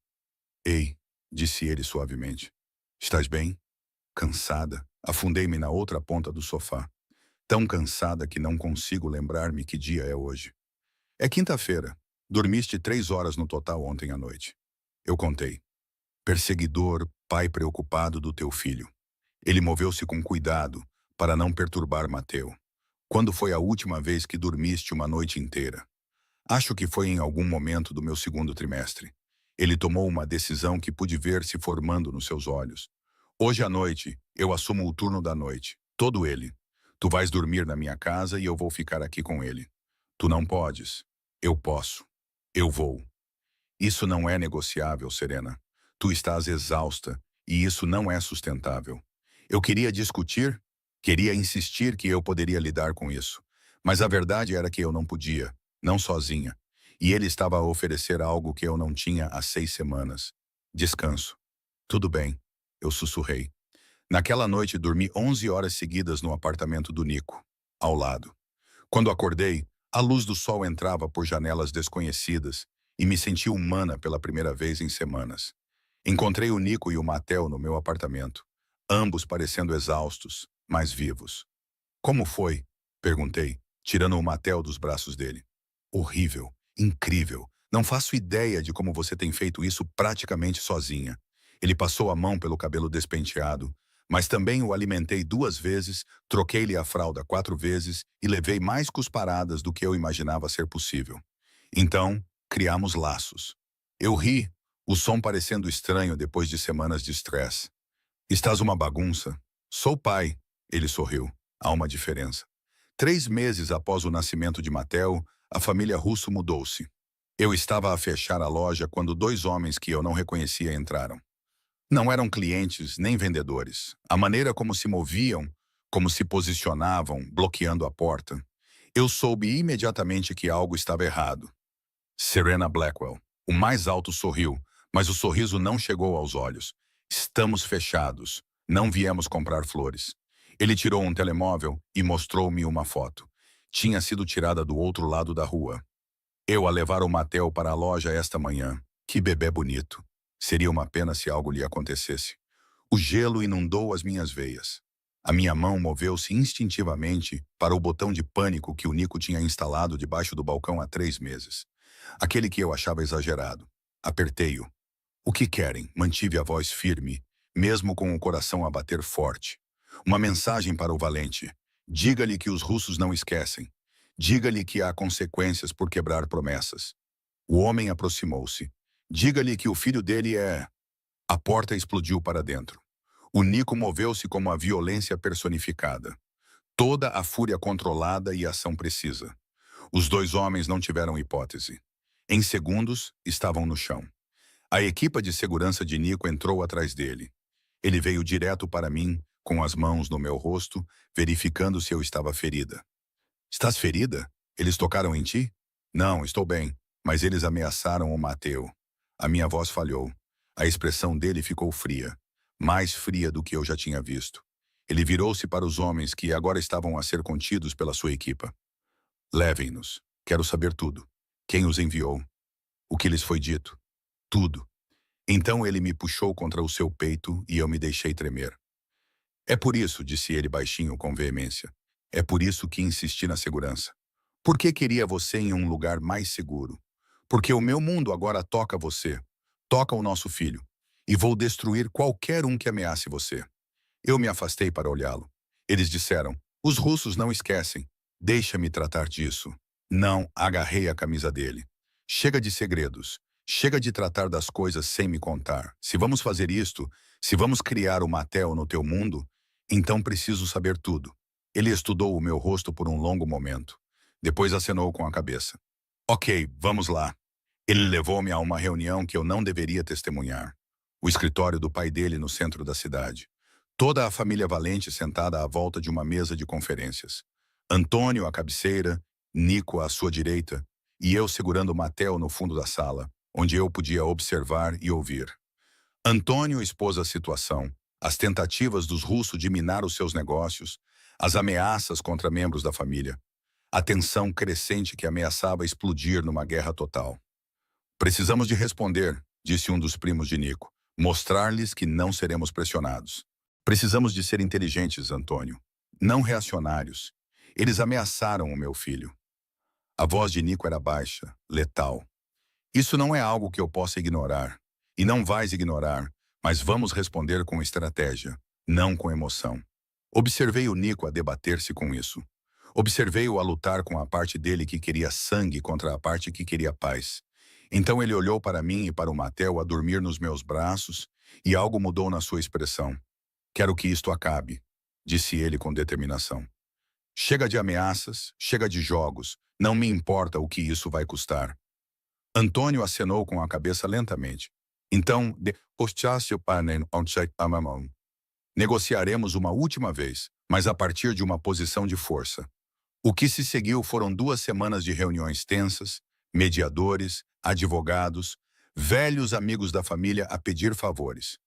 Ei, disse ele suavemente. Estás bem? Cansada. Afundei-me na outra ponta do sofá. Tão cansada que não consigo lembrar-me que dia é hoje. É quinta-feira. Dormiste 3 horas no total ontem à noite. Eu contei. Perseguidor, pai preocupado do teu filho. Ele moveu-se com cuidado, para não perturbar Mateo. Quando foi a última vez que dormiste uma noite inteira? Acho que foi em algum momento do meu segundo trimestre. Ele tomou uma decisão que pude ver se formando nos seus olhos. Hoje à noite, eu assumo o turno da noite. Todo ele. Tu vais dormir na minha casa e eu vou ficar aqui com ele. Tu não podes. Eu posso. Eu vou. Isso não é negociável, Serena. Tu estás exausta e isso não é sustentável. Eu queria discutir, queria insistir que eu poderia lidar com isso. Mas a verdade era que eu não podia, não sozinha. E ele estava a oferecer algo que eu não tinha há 6 semanas. Descanso. Tudo bem, eu sussurrei. Naquela noite dormi 11 horas seguidas no apartamento do Nico, ao lado. Quando acordei, a luz do sol entrava por janelas desconhecidas e me senti humana pela primeira vez em semanas. Encontrei o Nico e o Matel no meu apartamento, ambos parecendo exaustos, mas vivos. Como foi? Perguntei, tirando o Matel dos braços dele. Horrível, incrível. Não faço ideia de como você tem feito isso praticamente sozinha. Ele passou a mão pelo cabelo despenteado, mas também o alimentei 2 vezes, troquei-lhe a fralda 4 vezes e levei mais cusparadas do que eu imaginava ser possível. Então, criamos laços. Eu ri, o som parecendo estranho depois de semanas de estresse. Estás uma bagunça? Sou pai, ele sorriu. Há uma diferença. 3 meses após o nascimento de Matel, a família Russo mudou-se. Eu estava a fechar a loja quando 2 homens que eu não reconhecia entraram. Não eram clientes nem vendedores. A maneira como se moviam, como se posicionavam, bloqueando a porta. Eu soube imediatamente que algo estava errado. Serena Blackwell. O mais alto sorriu, mas o sorriso não chegou aos olhos. Estamos fechados. Não viemos comprar flores. Ele tirou um telemóvel e mostrou-me uma foto. Tinha sido tirada do outro lado da rua. Eu a levar o Matel para a loja esta manhã. Que bebê bonito. Seria uma pena se algo lhe acontecesse. O gelo inundou as minhas veias. A minha mão moveu-se instintivamente para o botão de pânico que o Nico tinha instalado debaixo do balcão há 3 meses. Aquele que eu achava exagerado. Apertei-o. O que querem? Mantive a voz firme, mesmo com o coração a bater forte. Uma mensagem para o valente. Diga-lhe que os russos não esquecem. Diga-lhe que há consequências por quebrar promessas. O homem aproximou-se. Diga-lhe que o filho dele é... A porta explodiu para dentro. O Nico moveu-se como a violência personificada. Toda a fúria controlada e ação precisa. Os 2 homens não tiveram hipótese. Em segundos, estavam no chão. A equipa de segurança de Nico entrou atrás dele. Ele veio direto para mim, com as mãos no meu rosto, verificando se eu estava ferida. Estás ferida? Eles tocaram em ti? Não, estou bem, mas eles ameaçaram o Mateu. A minha voz falhou. A expressão dele ficou fria, mais fria do que eu já tinha visto. Ele virou-se para os homens que agora estavam a ser contidos pela sua equipa. Levem-nos. Quero saber tudo. Quem os enviou? O que lhes foi dito? Tudo. Então ele me puxou contra o seu peito e eu me deixei tremer. É por isso, disse ele baixinho com veemência. É por isso que insisti na segurança. Por que queria você em um lugar mais seguro? Porque o meu mundo agora toca você. Toca o nosso filho. E vou destruir qualquer um que ameace você. Eu me afastei para olhá-lo. Eles disseram, os russos não esquecem. Deixa-me tratar disso. Não, agarrei a camisa dele. Chega de segredos. Chega de tratar das coisas sem me contar. Se vamos fazer isto, se vamos criar o Matel no teu mundo, então preciso saber tudo. Ele estudou o meu rosto por um longo momento. Depois acenou com a cabeça. Ok, vamos lá. Ele levou-me a uma reunião que eu não deveria testemunhar. O escritório do pai dele no centro da cidade. Toda a família Valente sentada à volta de uma mesa de conferências. Antônio à cabeceira, Nico à sua direita, e eu segurando Matel no fundo da sala, onde eu podia observar e ouvir. Antônio expôs a situação, as tentativas dos russos de minar os seus negócios, as ameaças contra membros da família, a tensão crescente que ameaçava explodir numa guerra total. Precisamos de responder, disse um dos primos de Nico, mostrar-lhes que não seremos pressionados. Precisamos de ser inteligentes, Antônio, não reacionários. Eles ameaçaram o meu filho. A voz de Nico era baixa, letal. Isso não é algo que eu possa ignorar. E não vais ignorar, mas vamos responder com estratégia, não com emoção. Observei o Nico a debater-se com isso. Observei-o a lutar com a parte dele que queria sangue contra a parte que queria paz. Então ele olhou para mim e para o Mateo a dormir nos meus braços, e algo mudou na sua expressão. Quero que isto acabe, disse ele com determinação. Chega de ameaças, chega de jogos, não me importa o que isso vai custar. Antônio acenou com a cabeça lentamente. Então, negociaremos uma última vez, mas a partir de uma posição de força. O que se seguiu foram 2 semanas de reuniões tensas, mediadores, advogados, velhos amigos da família a pedir favores.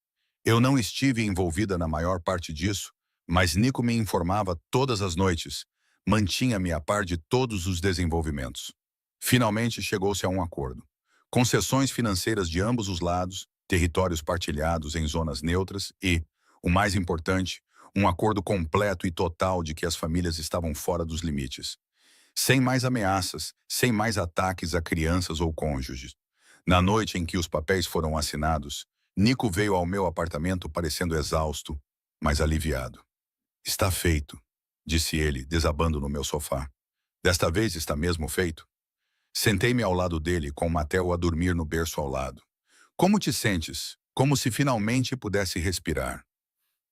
Eu não estive envolvida na maior parte disso, mas Nico me informava todas as noites, mantinha-me a par de todos os desenvolvimentos. Finalmente chegou-se a um acordo. Concessões financeiras de ambos os lados, territórios partilhados em zonas neutras e, o mais importante, um acordo completo e total de que as famílias estavam fora dos limites. Sem mais ameaças, sem mais ataques a crianças ou cônjuges. Na noite em que os papéis foram assinados, Nico veio ao meu apartamento parecendo exausto, mas aliviado. Está feito, disse ele, desabando no meu sofá. Desta vez está mesmo feito? Sentei-me ao lado dele, com Mateo a dormir no berço ao lado. Como te sentes? Como se finalmente pudesse respirar.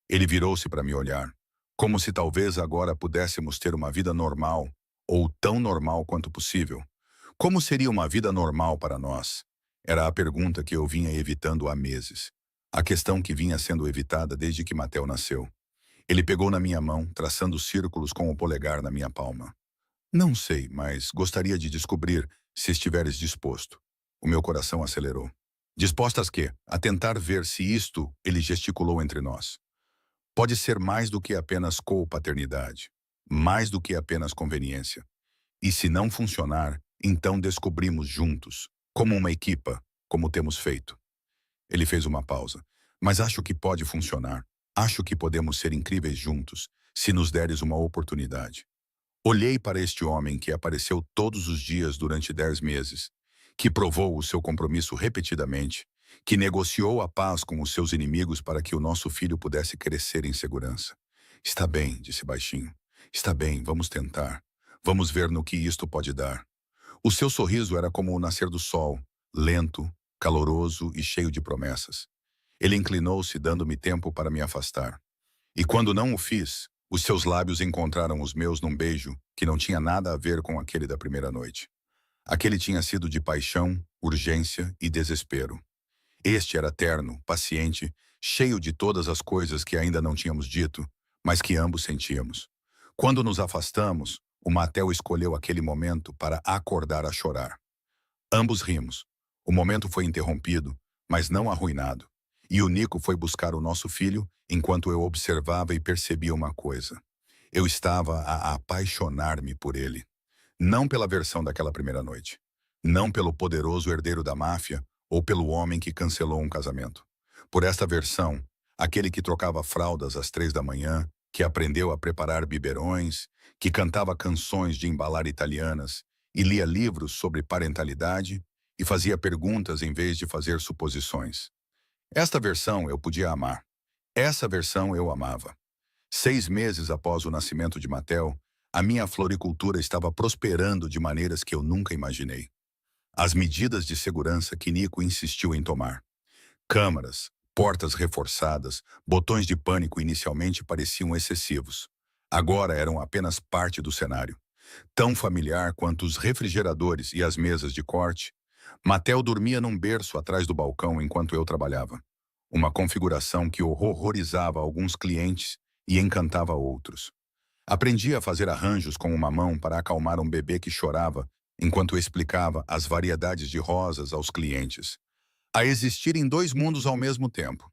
Ele virou-se para me olhar, como se talvez agora pudéssemos ter uma vida normal, ou tão normal quanto possível. Como seria uma vida normal para nós? Era a pergunta que eu vinha evitando há meses. A questão que vinha sendo evitada desde que Mateo nasceu. Ele pegou na minha mão, traçando círculos com o polegar na minha palma. Não sei, mas gostaria de descobrir se estiveres disposto. O meu coração acelerou. Dispostas quê? A tentar ver se isto, ele gesticulou entre nós. Pode ser mais do que apenas co-paternidade. Mais do que apenas conveniência. E se não funcionar, então descobrimos juntos, como uma equipa, como temos feito. Ele fez uma pausa. Mas acho que pode funcionar. Acho que podemos ser incríveis juntos, se nos deres uma oportunidade. Olhei para este homem que apareceu todos os dias durante 10 meses, que provou o seu compromisso repetidamente, que negociou a paz com os seus inimigos para que o nosso filho pudesse crescer em segurança. Está bem, disse baixinho. Está bem, vamos tentar. Vamos ver no que isto pode dar. O seu sorriso era como o nascer do sol, lento, caloroso e cheio de promessas. Ele inclinou-se, dando-me tempo para me afastar. E quando não o fiz, os seus lábios encontraram os meus num beijo que não tinha nada a ver com aquele da primeira noite. Aquele tinha sido de paixão, urgência e desespero. Este era terno, paciente, cheio de todas as coisas que ainda não tínhamos dito, mas que ambos sentíamos. Quando nos afastamos, o Mateo escolheu aquele momento para acordar a chorar. Ambos rimos. O momento foi interrompido, mas não arruinado. E o Nico foi buscar o nosso filho, enquanto eu observava e percebia uma coisa. Eu estava a apaixonar-me por ele. Não pela versão daquela primeira noite. Não pelo poderoso herdeiro da máfia ou pelo homem que cancelou um casamento. Por esta versão, aquele que trocava fraldas às 3 da manhã, que aprendeu a preparar biberões, que cantava canções de embalar italianas e lia livros sobre parentalidade e fazia perguntas em vez de fazer suposições. Esta versão eu podia amar. Essa versão eu amava. 6 meses após o nascimento de Mateo, a minha floricultura estava prosperando de maneiras que eu nunca imaginei. As medidas de segurança que Nico insistiu em tomar. Câmaras, portas reforçadas, botões de pânico inicialmente pareciam excessivos. Agora eram apenas parte do cenário. Tão familiar quanto os refrigeradores e as mesas de corte, Mateo dormia num berço atrás do balcão enquanto eu trabalhava. Uma configuração que horrorizava alguns clientes e encantava outros. Aprendi a fazer arranjos com uma mão para acalmar um bebê que chorava enquanto eu explicava as variedades de rosas aos clientes. A existir em 2 mundos ao mesmo tempo.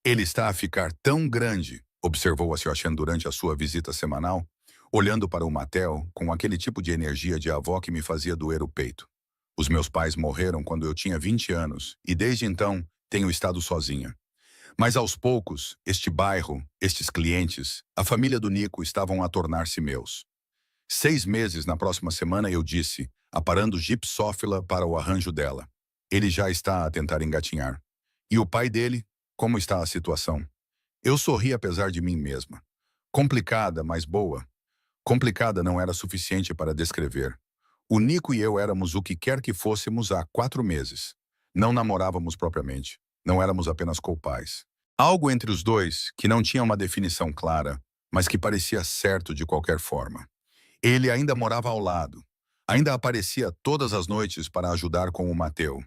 Ele está a ficar tão grande, observou a Xiaoxian durante a sua visita semanal, olhando para o Mateo com aquele tipo de energia de avó que me fazia doer o peito. Os meus pais morreram quando eu tinha 20 anos e desde então tenho estado sozinha. Mas aos poucos, este bairro, estes clientes, a família do Nico estavam a tornar-se meus. 6 meses na próxima semana eu disse, aparando Gipsófila para o arranjo dela. Ele já está a tentar engatinhar. E o pai dele? Como está a situação? Eu sorri apesar de mim mesma. Complicada, mas boa. Complicada não era suficiente para descrever. O Nico e eu éramos o que quer que fôssemos há 4 meses. Não namorávamos propriamente. Não éramos apenas co-pais. Algo entre os dois que não tinha uma definição clara, mas que parecia certo de qualquer forma. Ele ainda morava ao lado. Ainda aparecia todas as noites para ajudar com o Mateu.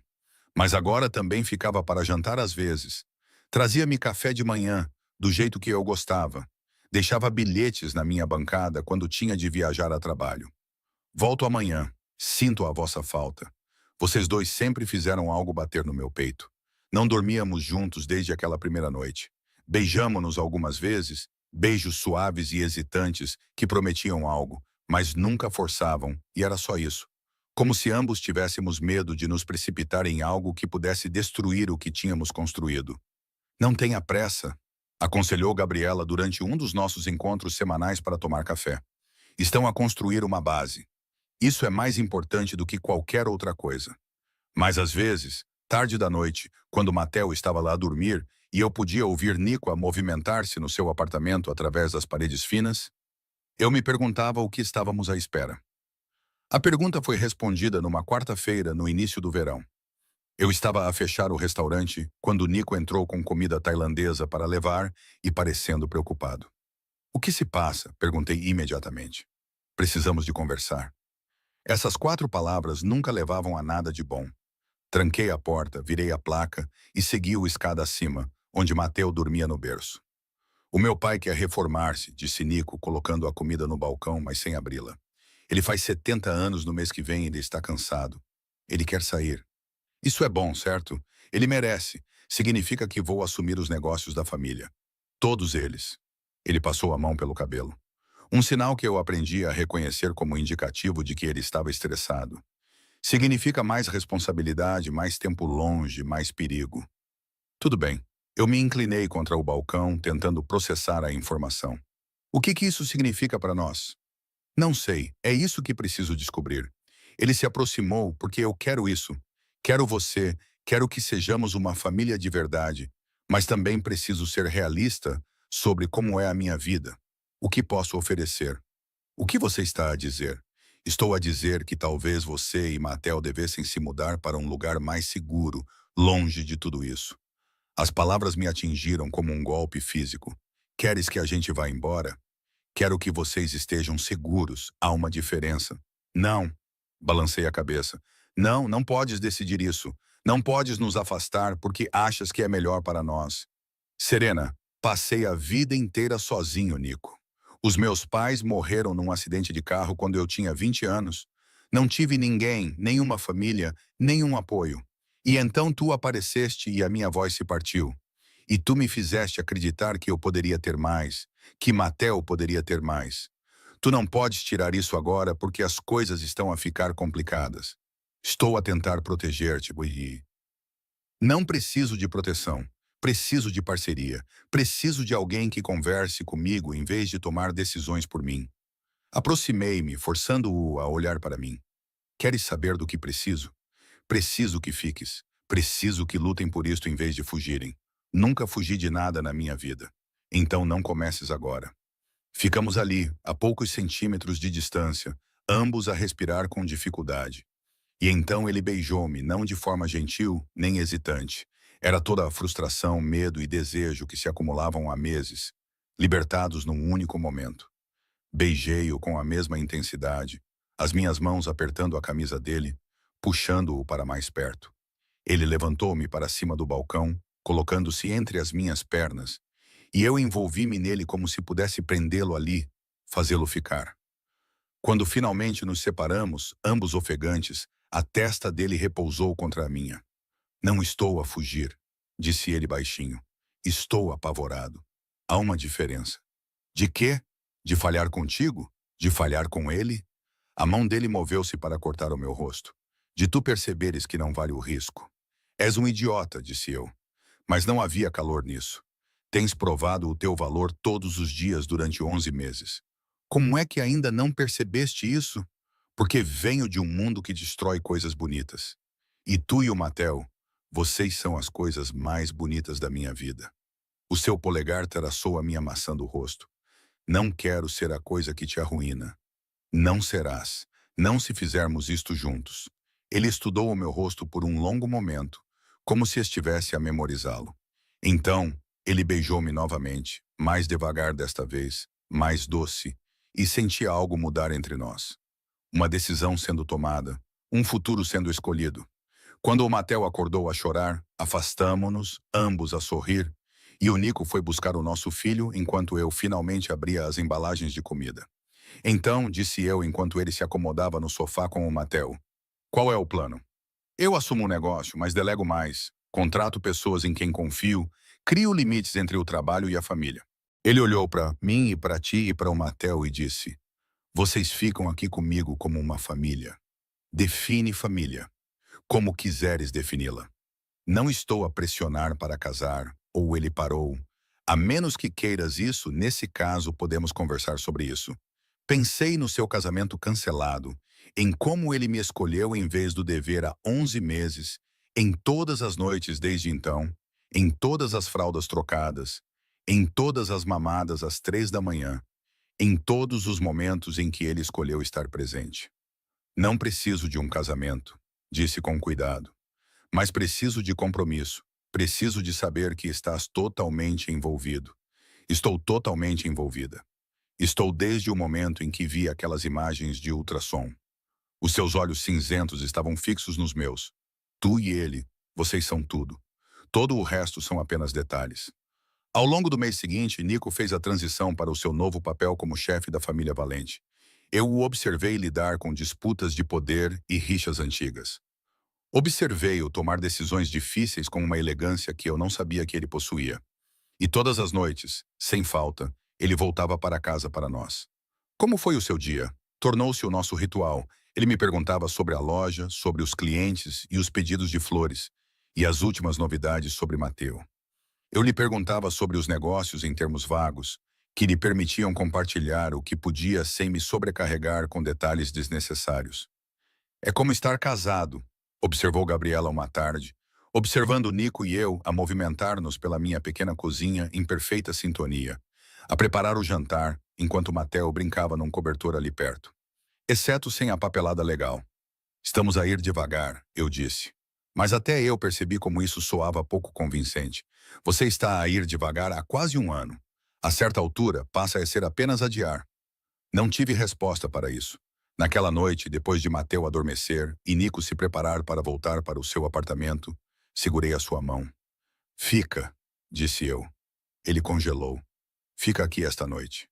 Mas agora também ficava para jantar às vezes. Trazia-me café de manhã, do jeito que eu gostava. Deixava bilhetes na minha bancada quando tinha de viajar a trabalho. Volto amanhã. Sinto a vossa falta. Vocês dois sempre fizeram algo bater no meu peito. Não dormíamos juntos desde aquela primeira noite. Beijamo-nos algumas vezes, beijos suaves e hesitantes que prometiam algo, mas nunca forçavam, e era só isso. Como se ambos tivéssemos medo de nos precipitar em algo que pudesse destruir o que tínhamos construído. Não tenha pressa, aconselhou Gabriela durante um dos nossos encontros semanais para tomar café. Estão a construir uma base. Isso é mais importante do que qualquer outra coisa. Mas às vezes, tarde da noite, quando Mateo estava lá a dormir e eu podia ouvir Nico a movimentar-se no seu apartamento através das paredes finas, eu me perguntava o que estávamos à espera. A pergunta foi respondida numa quarta-feira, no início do verão. Eu estava a fechar o restaurante quando Nico entrou com comida tailandesa para levar e parecendo preocupado. "O que se passa?" perguntei imediatamente. "Precisamos de conversar." Essas 4 palavras nunca levavam a nada de bom. Tranquei a porta, virei a placa e segui o escada acima, onde Mateu dormia no berço. "O meu pai quer reformar-se", disse Nico, colocando a comida no balcão, mas sem abri-la. "Ele faz 70 anos no mês que vem e ele está cansado. Ele quer sair. Isso é bom, certo? Ele merece. Significa que vou assumir os negócios da família. Todos eles." Ele passou a mão pelo cabelo. Um sinal que eu aprendi a reconhecer como indicativo de que ele estava estressado. Significa mais responsabilidade, mais tempo longe, mais perigo. Tudo bem. Eu me inclinei contra o balcão, tentando processar a informação. "O que isso significa para nós?" "Não sei. É isso que preciso descobrir." Ele se aproximou porque eu quero isso. Quero você, quero que sejamos uma família de verdade, mas também preciso ser realista sobre como é a minha vida. O que posso oferecer? "O que você está a dizer?" "Estou a dizer que talvez você e Matel devessem se mudar para um lugar mais seguro, longe de tudo isso." As palavras me atingiram como um golpe físico. "Queres que a gente vá embora?" "Quero que vocês estejam seguros. Há uma diferença." "Não." Balancei a cabeça. "Não, não podes decidir isso. Não podes nos afastar porque achas que é melhor para nós." "Serena, passei a vida inteira sozinho, Nico. Os meus pais morreram num acidente de carro quando eu tinha 20 anos. Não tive ninguém, nenhuma família, nenhum apoio. E então tu apareceste e a minha voz se partiu. E tu me fizeste acreditar que eu poderia ter mais, que Matel poderia ter mais. Tu não podes tirar isso agora porque as coisas estão a ficar complicadas. Estou a tentar proteger-te, e não preciso de proteção. Preciso de parceria. Preciso de alguém que converse comigo em vez de tomar decisões por mim." Aproximei-me, forçando-o a olhar para mim. "Queres saber do que preciso? Preciso que fiques. Preciso que lutem por isto em vez de fugirem. Nunca fugi de nada na minha vida. Então não comeces agora." Ficamos ali, a poucos centímetros de distância, ambos a respirar com dificuldade. E então ele beijou-me, não de forma gentil, nem hesitante. Era toda a frustração, medo e desejo que se acumulavam há meses, libertados num único momento. Beijei-o com a mesma intensidade, as minhas mãos apertando a camisa dele, puxando-o para mais perto. Ele levantou-me para cima do balcão, colocando-se entre as minhas pernas, e eu envolvi-me nele como se pudesse prendê-lo ali, fazê-lo ficar. Quando finalmente nos separamos, ambos ofegantes, a testa dele repousou contra a minha. "Não estou a fugir", disse ele baixinho. "Estou apavorado. Há uma diferença." "De quê? De falhar contigo? De falhar com ele?" A mão dele moveu-se para cortar o meu rosto. "De tu perceberes que não vale o risco." "És um idiota", disse eu. Mas não havia calor nisso. "Tens provado o teu valor todos os dias durante 11 meses. Como é que ainda não percebeste isso?" "Porque venho de um mundo que destrói coisas bonitas. E tu e o Matel, vocês são as coisas mais bonitas da minha vida." O seu polegar traçou a minha maçã do rosto. Não quero ser a coisa que te arruína. Não serás. Não se fizermos isto juntos. Ele estudou o meu rosto por um longo momento, como se estivesse a memorizá-lo. Então, ele beijou-me novamente, mais devagar desta vez, mais doce, e senti algo mudar entre nós. Uma decisão sendo tomada, um futuro sendo escolhido. Quando o Matel acordou a chorar, afastamo-nos, ambos a sorrir, e o Nico foi buscar o nosso filho enquanto eu finalmente abria as embalagens de comida. Então, disse eu enquanto ele se acomodava no sofá com o Matel. Qual é o plano? Eu assumo um negócio, mas delego mais. Contrato pessoas em quem confio, crio limites entre o trabalho e a família. Ele olhou para mim e para ti e para o Matel e disse: Vocês ficam aqui comigo como uma família. Define família, como quiseres defini-la. Não estou a pressionar para casar, ou ele parou. A menos que queiras isso, nesse caso podemos conversar sobre isso. Pensei no seu casamento cancelado, em como ele me escolheu em vez do dever há 11 meses, em todas as noites desde então, em todas as fraldas trocadas, em todas as mamadas às 3 da manhã, em todos os momentos em que ele escolheu estar presente. Não preciso de um casamento, disse com cuidado, mas preciso de compromisso. Preciso de saber que estás totalmente envolvido. Estou totalmente envolvida. Estou desde o momento em que vi aquelas imagens de ultrassom. Os seus olhos cinzentos estavam fixos nos meus. Tu e ele, vocês são tudo. Todo o resto são apenas detalhes. Ao longo do mês seguinte, Nico fez a transição para o seu novo papel como chefe da família Valente. Eu o observei lidar com disputas de poder e rixas antigas. Observei-o tomar decisões difíceis com uma elegância que eu não sabia que ele possuía. E todas as noites, sem falta, ele voltava para casa para nós. Como foi o seu dia? Tornou-se o nosso ritual. Ele me perguntava sobre a loja, sobre os clientes e os pedidos de flores, e as últimas novidades sobre Mateu. Eu lhe perguntava sobre os negócios em termos vagos, que lhe permitiam compartilhar o que podia sem me sobrecarregar com detalhes desnecessários. É como estar casado, observou Gabriela uma tarde, observando Nico e eu a movimentar-nos pela minha pequena cozinha em perfeita sintonia, a preparar o jantar, enquanto Mateo brincava num cobertor ali perto. Exceto sem a papelada legal. Estamos a ir devagar, eu disse. Mas até eu percebi como isso soava pouco convincente. Você está a ir devagar há quase um ano. A certa altura, passa a ser apenas adiar. Não tive resposta para isso. Naquela noite, depois de Mateu adormecer e Nico se preparar para voltar para o seu apartamento, segurei a sua mão. Fica, disse eu. Ele congelou. Fica aqui esta noite.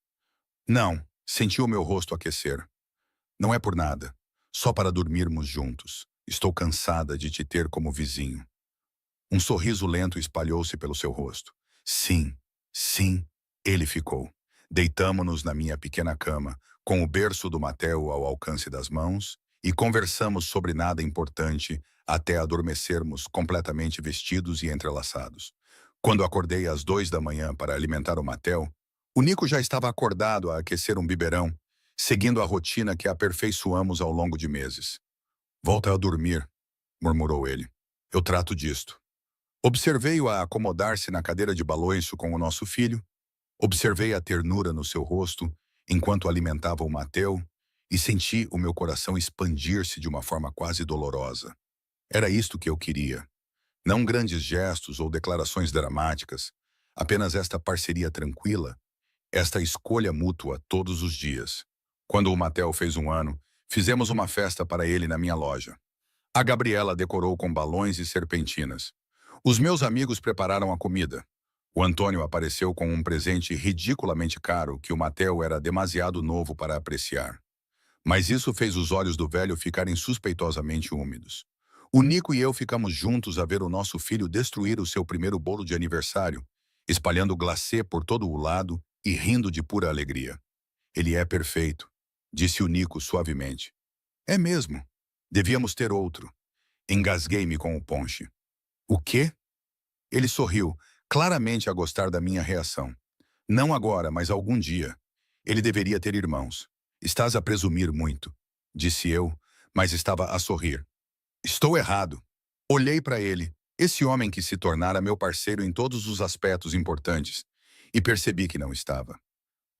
Não, senti o meu rosto aquecer. Não é por nada. Só para dormirmos juntos. Estou cansada de te ter como vizinho. Um sorriso lento espalhou-se pelo seu rosto. Sim, sim, ele ficou. Deitamo-nos na minha pequena cama, com o berço do Mateu ao alcance das mãos, e conversamos sobre nada importante até adormecermos completamente vestidos e entrelaçados. Quando acordei às 2 da manhã para alimentar o Mateu, o Nico já estava acordado a aquecer um biberão, seguindo a rotina que aperfeiçoamos ao longo de meses. Volta a dormir, murmurou ele. Eu trato disto. Observei-o a acomodar-se na cadeira de balanço com o nosso filho. Observei a ternura no seu rosto enquanto alimentava o Mateu e senti o meu coração expandir-se de uma forma quase dolorosa. Era isto que eu queria. Não grandes gestos ou declarações dramáticas, apenas esta parceria tranquila, esta escolha mútua todos os dias. Quando o Mateu fez um ano, fizemos uma festa para ele na minha loja. A Gabriela decorou com balões e serpentinas. Os meus amigos prepararam a comida. O Antônio apareceu com um presente ridiculamente caro que o Mateu era demasiado novo para apreciar. Mas isso fez os olhos do velho ficarem suspeitosamente úmidos. O Nico e eu ficamos juntos a ver o nosso filho destruir o seu primeiro bolo de aniversário, espalhando glacê por todo o lado e rindo de pura alegria. Ele é perfeito, disse o Nico suavemente. É mesmo. Devíamos ter outro. Engasguei-me com o ponche. O quê? Ele sorriu, claramente a gostar da minha reação. Não agora, mas algum dia. Ele deveria ter irmãos. Estás a presumir muito, disse eu, mas estava a sorrir. Estou errado. Olhei para ele, esse homem que se tornara meu parceiro em todos os aspectos importantes, e percebi que não estava.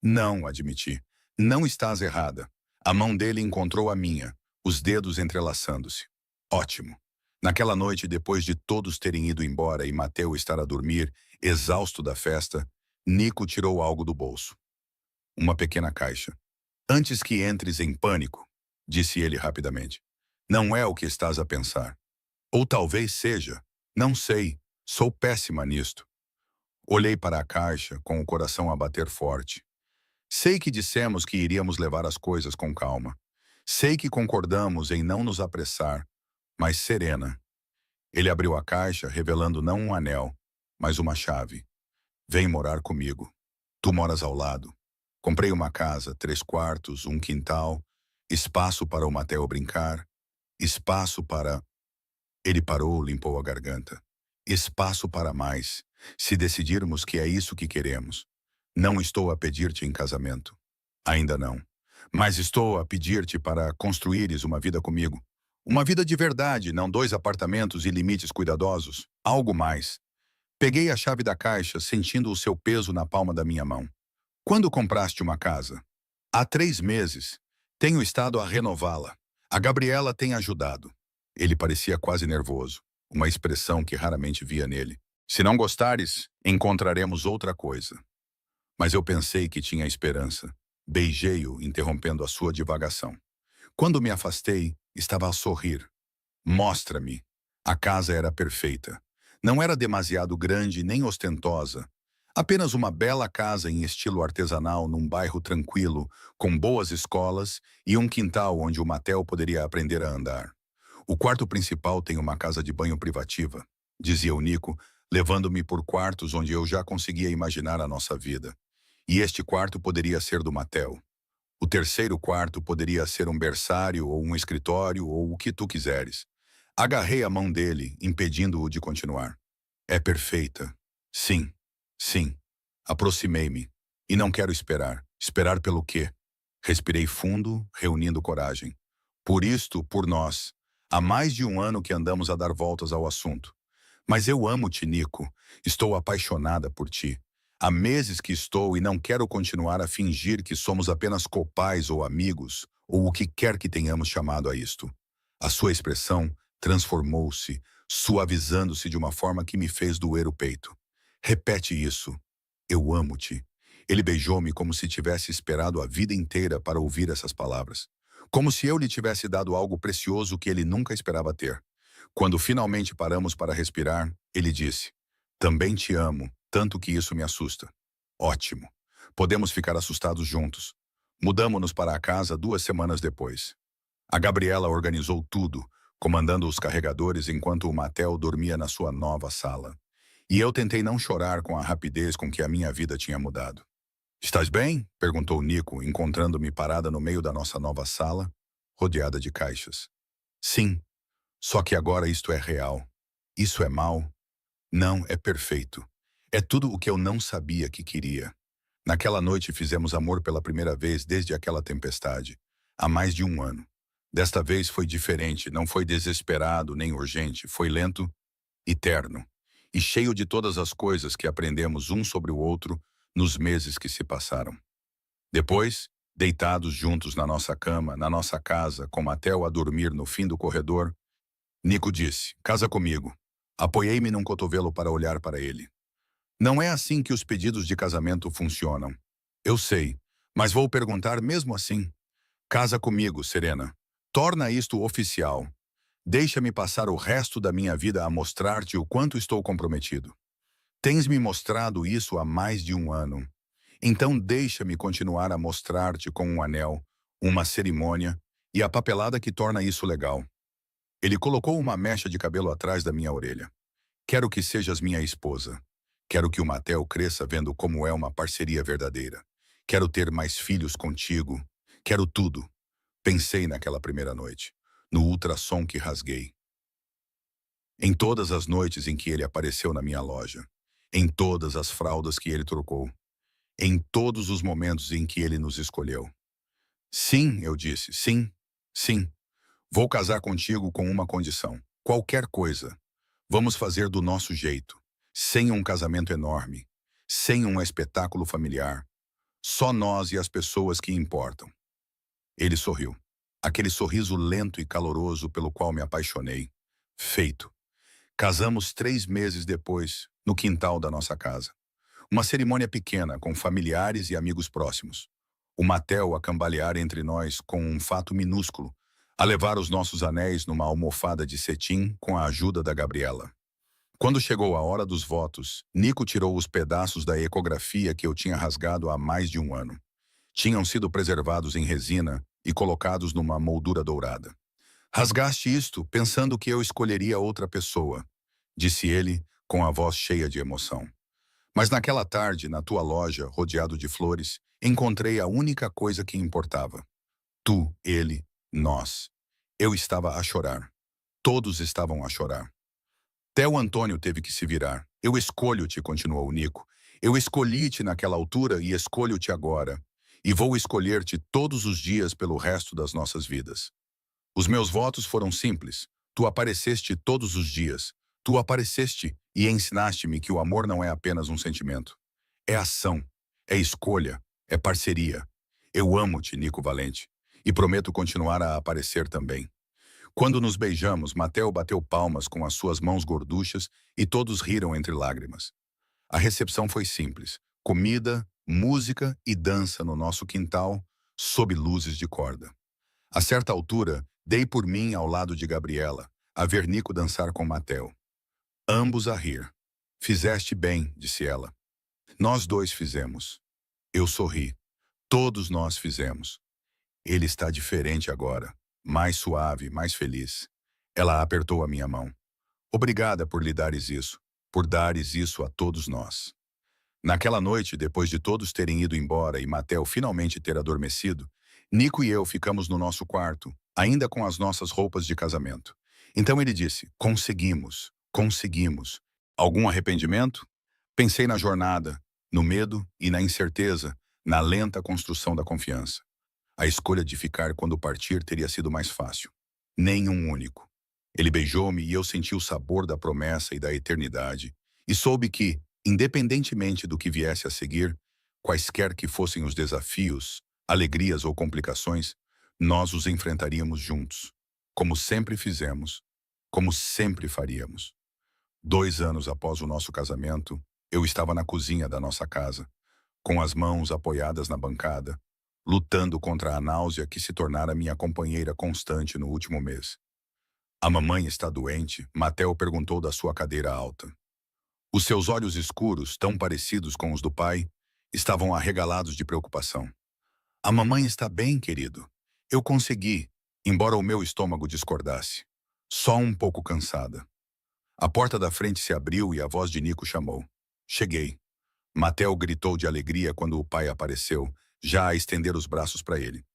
Não, admiti. Não estás errada. A mão dele encontrou a minha, os dedos entrelaçando-se. Ótimo. Naquela noite, depois de todos terem ido embora e Mateu estar a dormir, exausto da festa, Nico tirou algo do bolso. Uma pequena caixa. Antes que entres em pânico, disse ele rapidamente. Não é o que estás a pensar. Ou talvez seja. Não sei. Sou péssima nisto. Olhei para a caixa, com o coração a bater forte. Sei que dissemos que iríamos levar as coisas com calma. Sei que concordamos em não nos apressar, mas serena. Ele abriu a caixa, revelando não um anel, mas uma chave. Vem morar comigo. Tu moras ao lado. Comprei uma casa, 3 quartos, um quintal, espaço para o Mateo brincar, espaço para... Ele parou, limpou a garganta. Espaço para mais, se decidirmos que é isso que queremos. Não estou a pedir-te em casamento. Ainda não. Mas estou a pedir-te para construíres uma vida comigo. Uma vida de verdade, não 2 apartamentos e limites cuidadosos. Algo mais. Peguei a chave da caixa, sentindo o seu peso na palma da minha mão. Quando compraste uma casa? Há 3 meses. Tenho estado a renová-la. A Gabriela tem ajudado. Ele parecia quase nervoso, uma expressão que raramente via nele. Se não gostares, encontraremos outra coisa. Mas eu pensei que tinha esperança. Beijei-o, interrompendo a sua divagação. Quando me afastei, estava a sorrir. Mostra-me. A casa era perfeita. Não era demasiado grande nem ostentosa. Apenas uma bela casa em estilo artesanal num bairro tranquilo, com boas escolas e um quintal onde o Mateo poderia aprender a andar. O quarto principal tem uma casa de banho privativa, dizia o Nico, levando-me por quartos onde eu já conseguia imaginar a nossa vida. E este quarto poderia ser do Mateo. O terceiro quarto poderia ser um berçário ou um escritório ou o que tu quiseres. Agarrei a mão dele, impedindo-o de continuar. É perfeita. Sim, sim. Aproximei-me. E não quero esperar. Esperar pelo quê? Respirei fundo, reunindo coragem. Por isto, por nós. Há mais de um ano que andamos a dar voltas ao assunto. Mas eu amo-te, Nico. Estou apaixonada por ti. Há meses que estou e não quero continuar a fingir que somos apenas copais ou amigos, ou o que quer que tenhamos chamado a isto. A sua expressão transformou-se, suavizando-se de uma forma que me fez doer o peito. Repete isso. Eu amo-te. Ele beijou-me como se tivesse esperado a vida inteira para ouvir essas palavras. Como se eu lhe tivesse dado algo precioso que ele nunca esperava ter. Quando finalmente paramos para respirar, ele disse: Também te amo, tanto que isso me assusta. Ótimo. Podemos ficar assustados juntos. Mudamo-nos para a casa 2 semanas depois. A Gabriela organizou tudo, comandando os carregadores enquanto o Mateo dormia na sua nova sala. E eu tentei não chorar com a rapidez com que a minha vida tinha mudado. Estás bem? Perguntou Nico, encontrando-me parada no meio da nossa nova sala, rodeada de caixas. Sim, só que agora isto é real. Isso é mal? Não, é perfeito. É tudo o que eu não sabia que queria. Naquela noite fizemos amor pela primeira vez desde aquela tempestade, há mais de um ano. Desta vez foi diferente, não foi desesperado nem urgente, foi lento e terno, e cheio de todas as coisas que aprendemos um sobre o outro nos meses que se passaram. Depois, deitados juntos na nossa cama, na nossa casa, com Mateo a dormir no fim do corredor, Nico disse: Casa comigo. Apoiei-me num cotovelo para olhar para ele. Não é assim que os pedidos de casamento funcionam. Eu sei, mas vou perguntar mesmo assim. Casa comigo, Serena. Torna isto oficial. Deixa-me passar o resto da minha vida a mostrar-te o quanto estou comprometido. Tens me mostrado isso há mais de um ano. Então deixa-me continuar a mostrar-te com um anel, uma cerimônia e a papelada que torna isso legal. Ele colocou uma mecha de cabelo atrás da minha orelha. Quero que sejas minha esposa. Quero que o Mateo cresça vendo como é uma parceria verdadeira. Quero ter mais filhos contigo. Quero tudo. Pensei naquela primeira noite, no ultrassom que rasguei. Em todas as noites em que ele apareceu na minha loja. Em todas as fraldas que ele trocou. Em todos os momentos em que ele nos escolheu. Sim, eu disse, sim, sim. Vou casar contigo com uma condição. Qualquer coisa. Vamos fazer do nosso jeito. Sem um casamento enorme. Sem um espetáculo familiar. Só nós e as pessoas que importam. Ele sorriu. Aquele sorriso lento e caloroso pelo qual me apaixonei. Feito. Casamos 3 meses depois, no quintal da nossa casa. Uma cerimônia pequena, com familiares e amigos próximos. O Matel a cambalear entre nós com um fato minúsculo, a levar os nossos anéis numa almofada de cetim com a ajuda da Gabriela. Quando chegou a hora dos votos, Nico tirou os pedaços da ecografia que eu tinha rasgado há mais de um ano. Tinham sido preservados em resina e colocados numa moldura dourada. Rasgaste isto pensando que eu escolheria outra pessoa, disse ele com a voz cheia de emoção. Mas naquela tarde, na tua loja, rodeado de flores, encontrei a única coisa que importava. Tu, ele, nós. Eu estava a chorar. Todos estavam a chorar. Até o Antônio teve que se virar. Eu escolho-te, continuou Nico. Eu escolhi-te naquela altura e escolho-te agora. E vou escolher-te todos os dias pelo resto das nossas vidas. Os meus votos foram simples. Tu apareceste todos os dias. Tu apareceste e ensinaste-me que o amor não é apenas um sentimento. É ação, é escolha, é parceria. Eu amo-te, Nico Valente, e prometo continuar a aparecer também. Quando nos beijamos, Matel bateu palmas com as suas mãos gorduchas e todos riram entre lágrimas. A recepção foi simples. Comida, música e dança no nosso quintal, sob luzes de corda. A certa altura, dei por mim ao lado de Gabriela, a ver Nico dançar com Matel. Ambos a rir. Fizeste bem, disse ela. Nós dois fizemos. Eu sorri. Todos nós fizemos. Ele está diferente agora. Mais suave, mais feliz. Ela apertou a minha mão. Obrigada por lhe dares isso. Por dares isso a todos nós. Naquela noite, depois de todos terem ido embora e Matel finalmente ter adormecido, Nico e eu ficamos no nosso quarto, ainda com as nossas roupas de casamento. Então ele disse, conseguimos, conseguimos. Algum arrependimento? Pensei na jornada, no medo e na incerteza, na lenta construção da confiança. A escolha de ficar quando partir teria sido mais fácil. Nenhum único. Ele beijou-me e eu senti o sabor da promessa e da eternidade, e soube que, independentemente do que viesse a seguir, quaisquer que fossem os desafios, alegrias ou complicações, nós os enfrentaríamos juntos, como sempre fizemos, como sempre faríamos. 2 anos após o nosso casamento, eu estava na cozinha da nossa casa, com as mãos apoiadas na bancada, lutando contra a náusea que se tornara minha companheira constante no último mês. A mamãe está doente, Matel perguntou da sua cadeira alta. Os seus olhos escuros, tão parecidos com os do pai, estavam arregalados de preocupação. A mamãe está bem, querido. Eu consegui, embora o meu estômago discordasse. Só um pouco cansada. A porta da frente se abriu e a voz de Nico chamou. Cheguei. Matel gritou de alegria quando o pai apareceu, já a estender os braços para ele.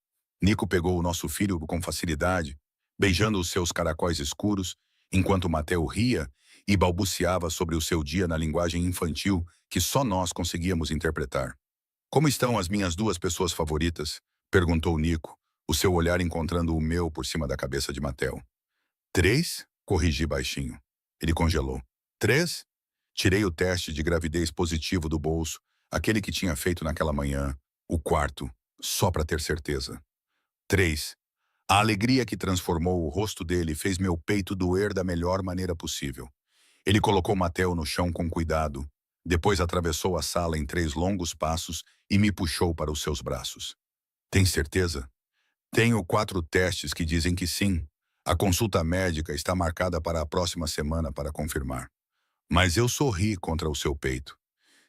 Nico pegou o nosso filho com facilidade, beijando os seus caracóis escuros, enquanto Matel ria e balbuciava sobre o seu dia na linguagem infantil que só nós conseguíamos interpretar. Como estão as minhas 2 pessoas favoritas? Perguntou Nico, o seu olhar encontrando o meu por cima da cabeça de Matel. 3? Corrigi baixinho. Ele congelou. 3? Tirei o teste de gravidez positivo do bolso, aquele que tinha feito naquela manhã, o 4º, só para ter certeza. 3. A alegria que transformou o rosto dele fez meu peito doer da melhor maneira possível. Ele colocou Matel no chão com cuidado, depois atravessou a sala em 3 longos passos e me puxou para os seus braços. Tem certeza? Tenho 4 testes que dizem que sim. A consulta médica está marcada para a próxima semana para confirmar. Mas eu sorri contra o seu peito.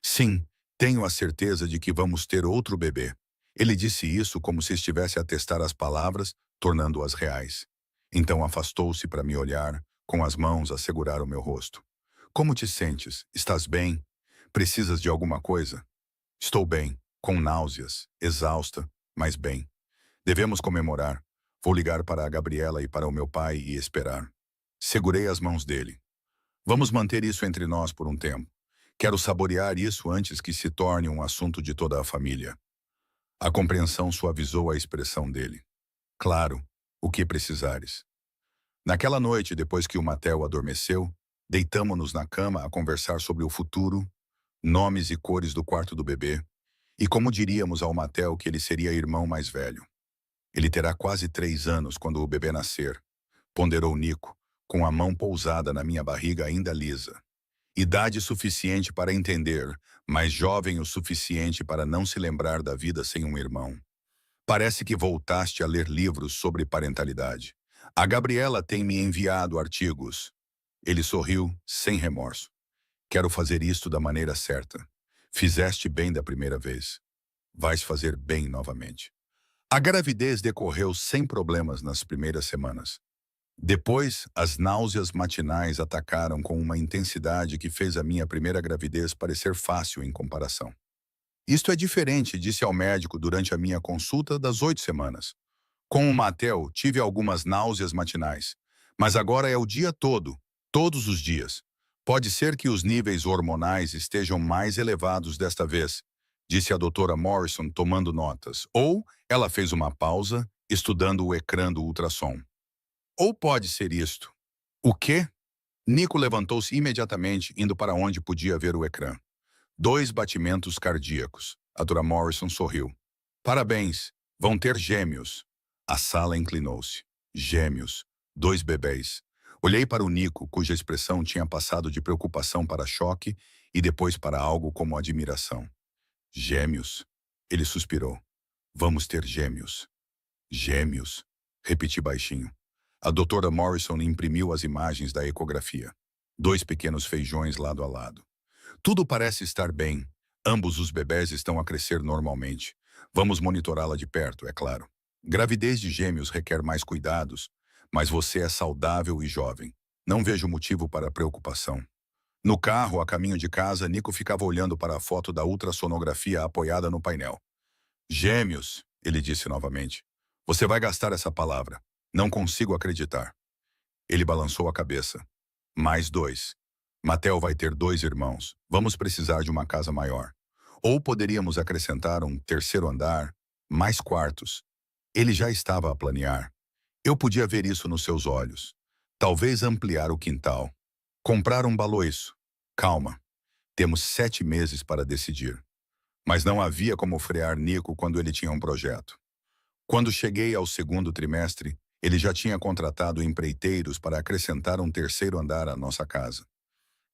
Sim, tenho a certeza de que vamos ter outro bebê. Ele disse isso como se estivesse a testar as palavras, tornando-as reais. Então afastou-se para me olhar, com as mãos a segurar o meu rosto. Como te sentes? Estás bem? Precisas de alguma coisa? Estou bem, com náuseas, exausta, mas bem. Devemos comemorar. Vou ligar para a Gabriela e para o meu pai e esperar. Segurei as mãos dele. Vamos manter isso entre nós por um tempo. Quero saborear isso antes que se torne um assunto de toda a família. A compreensão suavizou a expressão dele. Claro, o que precisares. Naquela noite, depois que o Matel adormeceu, deitamo-nos na cama a conversar sobre o futuro, nomes e cores do quarto do bebê, E como diríamos ao Matel que ele seria irmão mais velho? Ele terá quase 3 anos quando o bebê nascer, ponderou Nico, com a mão pousada na minha barriga ainda lisa. Idade suficiente para entender, mas jovem o suficiente para não se lembrar da vida sem um irmão. Parece que voltaste a ler livros sobre parentalidade. A Gabriela tem me enviado artigos. Ele sorriu, sem remorso. Quero fazer isto da maneira certa. Fizeste bem da primeira vez. Vais fazer bem novamente. A gravidez decorreu sem problemas nas primeiras semanas. Depois, as náuseas matinais atacaram com uma intensidade que fez a minha primeira gravidez parecer fácil em comparação. Isto é diferente, disse ao médico durante a minha consulta das 8 semanas. Com o Matel, tive algumas náuseas matinais, mas agora é o dia todo, todos os dias. Pode ser que os níveis hormonais estejam mais elevados desta vez, disse a doutora Morrison tomando notas, ou ela fez uma pausa, estudando o ecrã do ultrassom. Ou pode ser isto. O quê? Nico levantou-se imediatamente, indo para onde podia ver o ecrã. 2 batimentos cardíacos. A Dra. Morrison sorriu. Parabéns, vão ter gêmeos. A sala inclinou-se. Gêmeos. 2 bebês. Olhei para o Nico, cuja expressão tinha passado de preocupação para choque e depois para algo como admiração. Gêmeos. Ele suspirou. Vamos ter gêmeos. Gêmeos. Repeti baixinho. A doutora Morrison imprimiu as imagens da ecografia. 2 pequenos feijões lado a lado. Tudo parece estar bem. Ambos os bebés estão a crescer normalmente. Vamos monitorá-la de perto, é claro. Gravidez de gêmeos requer mais cuidados, mas você é saudável e jovem. Não vejo motivo para preocupação. No carro, a caminho de casa, Nico ficava olhando para a foto da ultrassonografia apoiada no painel. Gêmeos, ele disse novamente. Você vai gastar essa palavra. Não consigo acreditar. Ele balançou a cabeça. Mais 2. Matel vai ter 2 irmãos. Vamos precisar de uma casa maior. Ou poderíamos acrescentar um 3º andar, mais quartos. Ele já estava a planear. Eu podia ver isso nos seus olhos. Talvez ampliar o quintal. Comprar um baloiço. Calma. Temos 7 meses para decidir. Mas não havia como frear Nico quando ele tinha um projeto. Quando cheguei ao 2º trimestre, ele já tinha contratado empreiteiros para acrescentar um 3º andar à nossa casa.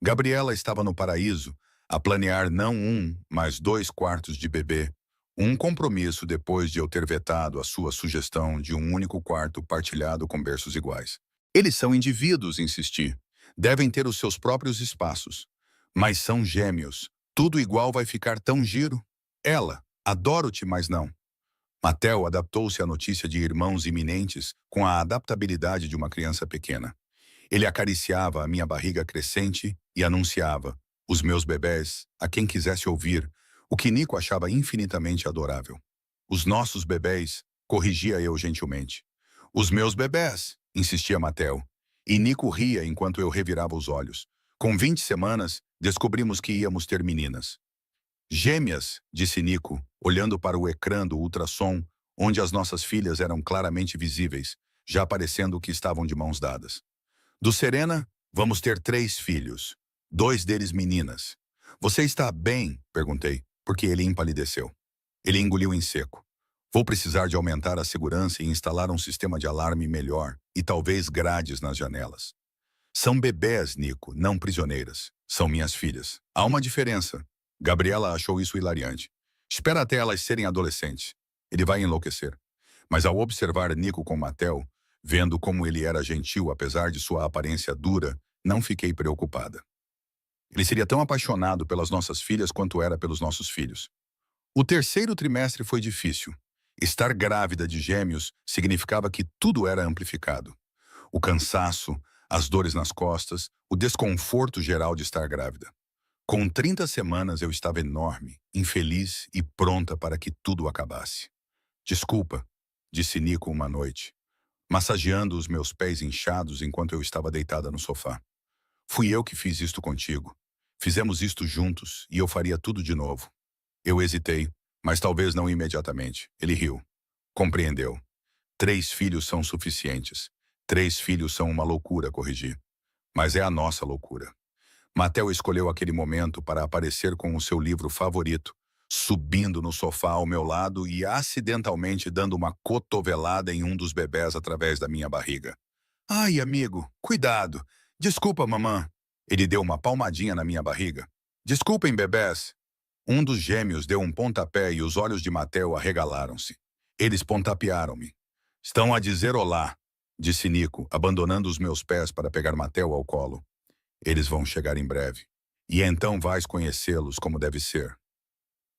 Gabriela estava no paraíso, a planear não 1, mas 2 quartos de bebê. Um compromisso depois de eu ter vetado a sua sugestão de um único quarto partilhado com berços iguais. Eles são indivíduos, insisti. Devem ter os seus próprios espaços. Mas são gêmeos. Tudo igual vai ficar tão giro. Ela, adoro-te, mas não. Matel adaptou-se à notícia de irmãos iminentes com a adaptabilidade de uma criança pequena. Ele acariciava a minha barriga crescente e anunciava, os meus bebés, a quem quisesse ouvir, o que Nico achava infinitamente adorável. Os nossos bebés, corrigia eu gentilmente. Os meus bebés, insistia Matel. E Nico ria enquanto eu revirava os olhos. Com 20 semanas, descobrimos que íamos ter meninas. Gêmeas, disse Nico, olhando para o ecrã do ultrassom, onde as nossas filhas eram claramente visíveis, já parecendo que estavam de mãos dadas. Do Serena, vamos ter 3 filhos. 2 deles meninas. Você está bem? Perguntei, porque ele empalideceu. Ele engoliu em seco. Vou precisar de aumentar a segurança e instalar um sistema de alarme melhor e talvez grades nas janelas. São bebés, Nico, não prisioneiras. São minhas filhas. Há uma diferença. Gabriela achou isso hilariante. Espera até elas serem adolescentes. Ele vai enlouquecer. Mas ao observar Nico com Matel, vendo como ele era gentil apesar de sua aparência dura, não fiquei preocupada. Ele seria tão apaixonado pelas nossas filhas quanto era pelos nossos filhos. O 3º trimestre foi difícil. Estar grávida de gêmeos significava que tudo era amplificado. O cansaço, as dores nas costas, o desconforto geral de estar grávida. Com 30 semanas eu estava enorme, infeliz e pronta para que tudo acabasse. Desculpa, disse Nico uma noite, massageando os meus pés inchados enquanto eu estava deitada no sofá. Fui eu que fiz isto contigo. Fizemos isto juntos e eu faria tudo de novo. Eu hesitei, mas talvez não imediatamente. Ele riu. Compreendeu. 3 filhos são suficientes. 3 filhos são uma loucura, corrigi. Mas é a nossa loucura. Matel escolheu aquele momento para aparecer com o seu livro favorito, subindo no sofá ao meu lado e acidentalmente dando uma cotovelada em um dos bebés através da minha barriga. Ai, amigo, cuidado. Desculpa, mamã. Ele deu uma palmadinha na minha barriga. Desculpem, bebés. Um dos gêmeos deu um pontapé e os olhos de Mateo arregalaram-se. Eles pontapearam-me. Estão a dizer olá, disse Nico, abandonando os meus pés para pegar Mateo ao colo. Eles vão chegar em breve. E então vais conhecê-los como deve ser.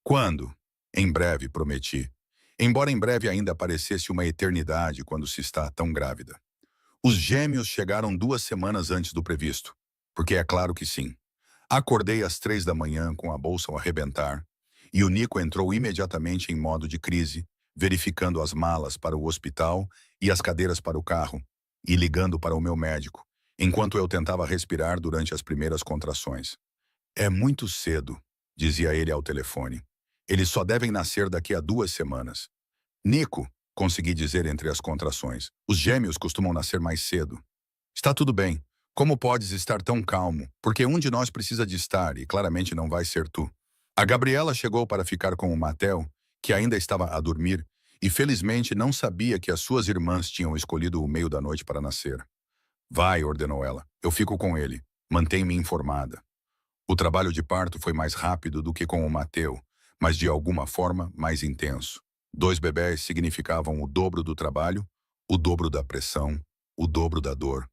Quando? Em breve, prometi. Embora em breve ainda parecesse uma eternidade quando se está tão grávida. Os gêmeos chegaram 2 semanas antes do previsto. Porque é claro que sim. Acordei às 3 da manhã com a bolsa ao arrebentar, e o Nico entrou imediatamente em modo de crise, verificando as malas para o hospital e as cadeiras para o carro, e ligando para o meu médico, enquanto eu tentava respirar durante as primeiras contrações. É muito cedo, dizia ele ao telefone. Eles só devem nascer daqui a 2 semanas. Nico, consegui dizer entre as contrações, os gêmeos costumam nascer mais cedo. Está tudo bem. Como podes estar tão calmo? Porque um de nós precisa de estar, e claramente não vai ser tu. A Gabriela chegou para ficar com o Matel, que ainda estava a dormir, e felizmente não sabia que as suas irmãs tinham escolhido o meio da noite para nascer. Vai, ordenou ela. Eu fico com ele. Mantém-me informada. O trabalho de parto foi mais rápido do que com o Mateu, mas de alguma forma mais intenso. 2 bebés significavam o dobro do trabalho, o dobro da pressão, o dobro da dor.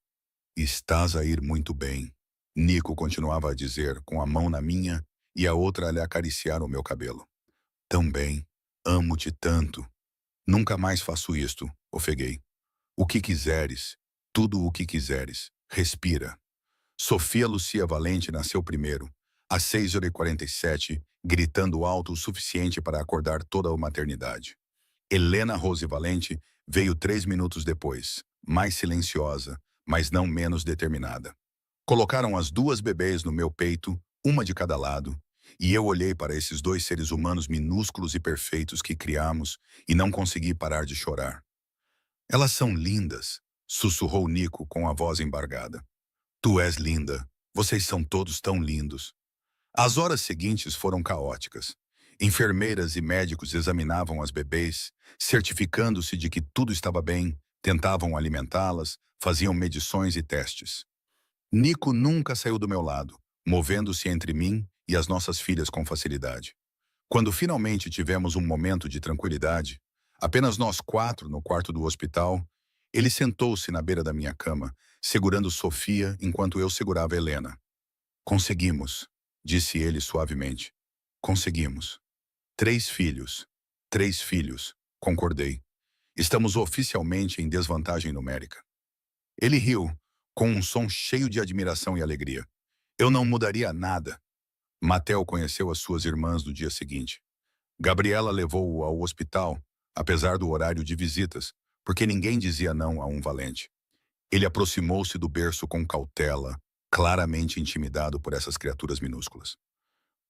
Estás a ir muito bem. Nico continuava a dizer, com a mão na minha e a outra a lhe acariciar o meu cabelo. Tão bem. Amo-te tanto. Nunca mais faço isto, ofeguei. O que quiseres. Tudo o que quiseres. Respira. Sofia Lucia Valente nasceu primeiro, às 6h47, gritando alto o suficiente para acordar toda a maternidade. Helena Rose Valente veio 3 minutos depois, mais silenciosa, mas não menos determinada. Colocaram as 2 bebês no meu peito, uma de cada lado, e eu olhei para esses 2 seres humanos minúsculos e perfeitos que criamos e não consegui parar de chorar. Elas são lindas, sussurrou Nico com a voz embargada. Tu és linda, vocês são todos tão lindos. As horas seguintes foram caóticas. Enfermeiras e médicos examinavam as bebês, certificando-se de que tudo estava bem, tentavam alimentá-las, faziam medições e testes. Nico nunca saiu do meu lado, movendo-se entre mim e as nossas filhas com facilidade. Quando finalmente tivemos um momento de tranquilidade, apenas nós 4 no quarto do hospital, ele sentou-se na beira da minha cama, segurando Sofia enquanto eu segurava Helena. Conseguimos, disse ele suavemente. Conseguimos. 3 filhos. 3 filhos, concordei. Estamos oficialmente em desvantagem numérica. Ele riu, com um som cheio de admiração e alegria. Eu não mudaria nada. Matel conheceu as suas irmãs no dia seguinte. Gabriela levou-o ao hospital, apesar do horário de visitas, porque ninguém dizia não a um valente. Ele aproximou-se do berço com cautela, claramente intimidado por essas criaturas minúsculas.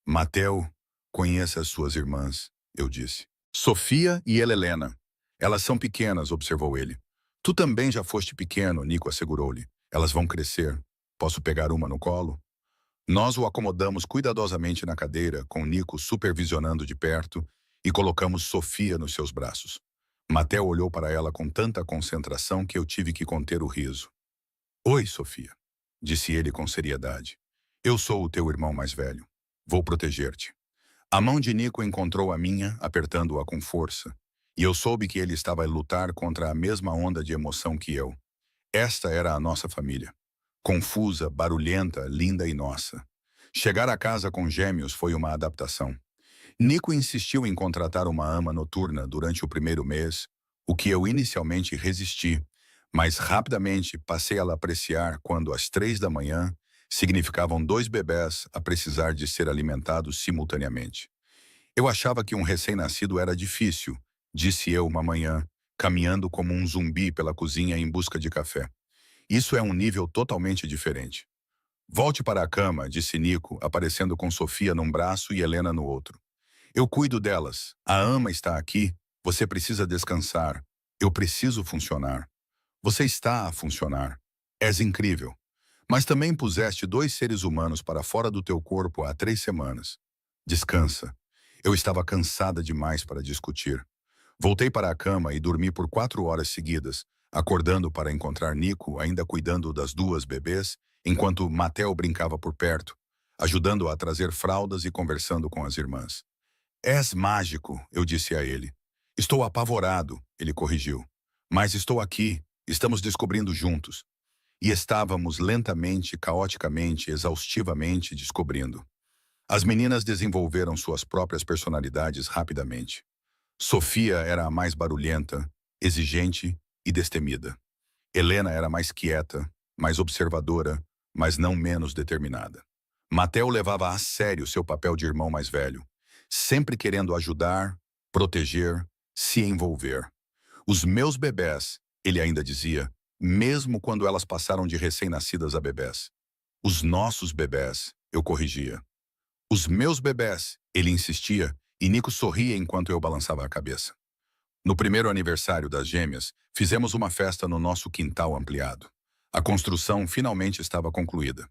Matel, conheça as suas irmãs, eu disse. Sofia e Helena. Elas são pequenas, observou ele. Tu também já foste pequeno, Nico assegurou-lhe. Elas vão crescer. Posso pegar uma no colo? Nós o acomodamos cuidadosamente na cadeira, com Nico supervisionando de perto, e colocamos Sofia nos seus braços. Matel olhou para ela com tanta concentração que eu tive que conter o riso. Oi, Sofia, disse ele com seriedade. Eu sou o teu irmão mais velho. Vou proteger-te. A mão de Nico encontrou a minha, apertando-a com força, e eu soube que ele estava a lutar contra a mesma onda de emoção que eu. Esta era a nossa família. Confusa, barulhenta, linda e nossa. Chegar a casa com gêmeos foi uma adaptação. Nico insistiu em contratar uma ama noturna durante o primeiro mês, o que eu inicialmente resisti, mas rapidamente passei a apreciar quando às 3 da manhã significavam 2 bebés a precisar de ser alimentados simultaneamente. Eu achava que um recém-nascido era difícil, disse eu uma manhã, caminhando como um zumbi pela cozinha em busca de café. Isso é um nível totalmente diferente. Volte para a cama, disse Nico, aparecendo com Sofia num braço e Helena no outro. Eu cuido delas. A ama está aqui. Você precisa descansar. Eu preciso funcionar. Você está a funcionar. És incrível. Mas também puseste 2 seres humanos para fora do teu corpo há 3 semanas. Descansa. Eu estava cansada demais para discutir. Voltei para a cama e dormi por 4 horas seguidas, acordando para encontrar Nico ainda cuidando das duas bebês, enquanto Matel brincava por perto, ajudando-a a trazer fraldas e conversando com as irmãs. És mágico, eu disse a ele. Estou apavorado, ele corrigiu. Mas estou aqui, estamos descobrindo juntos. E estávamos lentamente, caoticamente, exaustivamente descobrindo. As meninas desenvolveram suas próprias personalidades rapidamente. Sofia era a mais barulhenta, exigente e destemida. Helena era mais quieta, mais observadora, mas não menos determinada. Mateo levava a sério seu papel de irmão mais velho, sempre querendo ajudar, proteger, se envolver. Os meus bebés, ele ainda dizia, mesmo quando elas passaram de recém-nascidas a bebés. Os nossos bebés, eu corrigia. Os meus bebés, ele insistia, e Nico sorria enquanto eu balançava a cabeça. No primeiro aniversário das gêmeas, fizemos uma festa no nosso quintal ampliado. A construção finalmente estava concluída.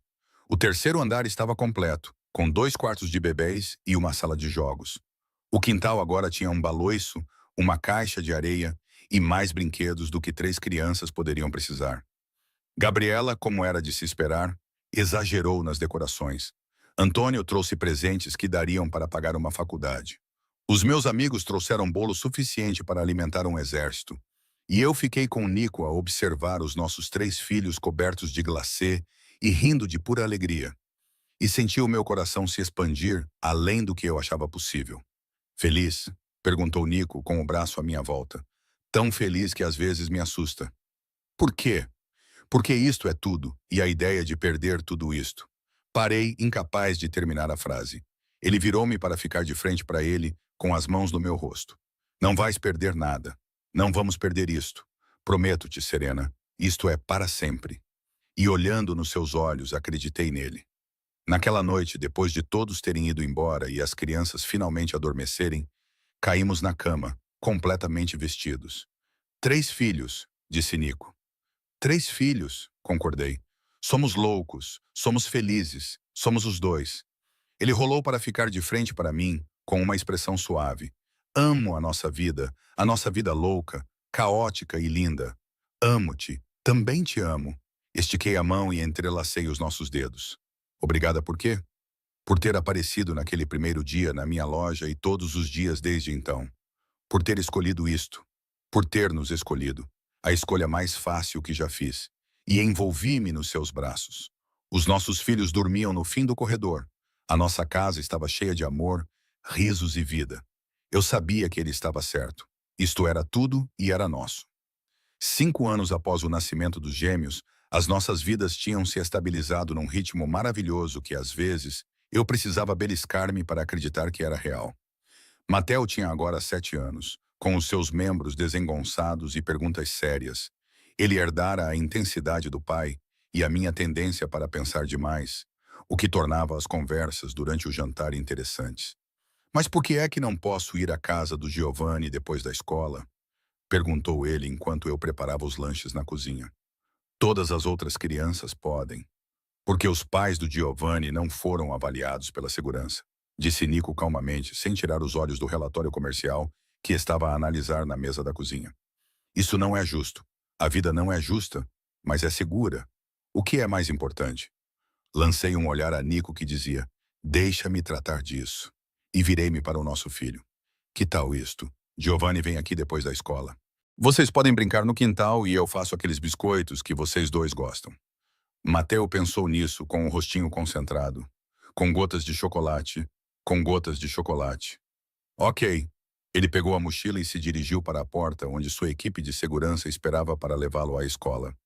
O terceiro andar estava completo, com 2 quartos de bebês e uma sala de jogos. O quintal agora tinha um baloiço, uma caixa de areia e mais brinquedos do que 3 crianças poderiam precisar. Gabriela, como era de se esperar, exagerou nas decorações. Antônio trouxe presentes que dariam para pagar uma faculdade. Os meus amigos trouxeram bolo suficiente para alimentar um exército. E eu fiquei com Nico a observar os nossos 3 filhos cobertos de glacê e rindo de pura alegria. E senti o meu coração se expandir além do que eu achava possível. Feliz? Perguntou Nico com o braço à minha volta. Tão feliz que às vezes me assusta. Por quê? Porque isto é tudo, e a ideia de perder tudo isto. Parei, incapaz de terminar a frase. Ele virou-me para ficar de frente para ele, com as mãos no meu rosto. Não vais perder nada. Não vamos perder isto. Prometo-te, Serena, isto é para sempre. E olhando nos seus olhos, acreditei nele. Naquela noite, depois de todos terem ido embora e as crianças finalmente adormecerem, caímos na cama, completamente vestidos. 3 filhos, disse Nico. 3 filhos, concordei. Somos loucos, somos felizes, somos os dois. Ele rolou para ficar de frente para mim, com uma expressão suave. Amo a nossa vida louca, caótica e linda. Amo-te, também te amo. Estiquei a mão e entrelacei os nossos dedos. Obrigada por quê? Por ter aparecido naquele primeiro dia na minha loja e todos os dias desde então. Por ter escolhido isto. Por ter nos escolhido. A escolha mais fácil que já fiz. E envolvi-me nos seus braços. Os nossos filhos dormiam no fim do corredor. A nossa casa estava cheia de amor, risos e vida. Eu sabia que ele estava certo. Isto era tudo e era nosso. 5 anos após o nascimento dos gêmeos, as nossas vidas tinham se estabilizado num ritmo maravilhoso que, às vezes, eu precisava beliscar-me para acreditar que era real. Matel tinha agora 7 anos, com os seus membros desengonçados e perguntas sérias. Ele herdara a intensidade do pai e a minha tendência para pensar demais, o que tornava as conversas durante o jantar interessantes. Mas por que é que não posso ir à casa do Giovanni depois da escola? Perguntou ele enquanto eu preparava os lanches na cozinha. Todas as outras crianças podem, porque os pais do Giovanni não foram avaliados pela segurança, disse Nico calmamente, sem tirar os olhos do relatório comercial que estava a analisar na mesa da cozinha. Isso não é justo. A vida não é justa, mas é segura. O que é mais importante? Lancei um olhar a Nico que dizia, deixa-me tratar disso. E virei-me para o nosso filho. Que tal isto? Giovanni vem aqui depois da escola. Vocês podem brincar no quintal e eu faço aqueles biscoitos que vocês dois gostam. Mateo pensou nisso com o rostinho concentrado. Com gotas de chocolate, com gotas de chocolate. Ok. Ele pegou a mochila e se dirigiu para a porta onde sua equipe de segurança esperava para levá-lo à escola.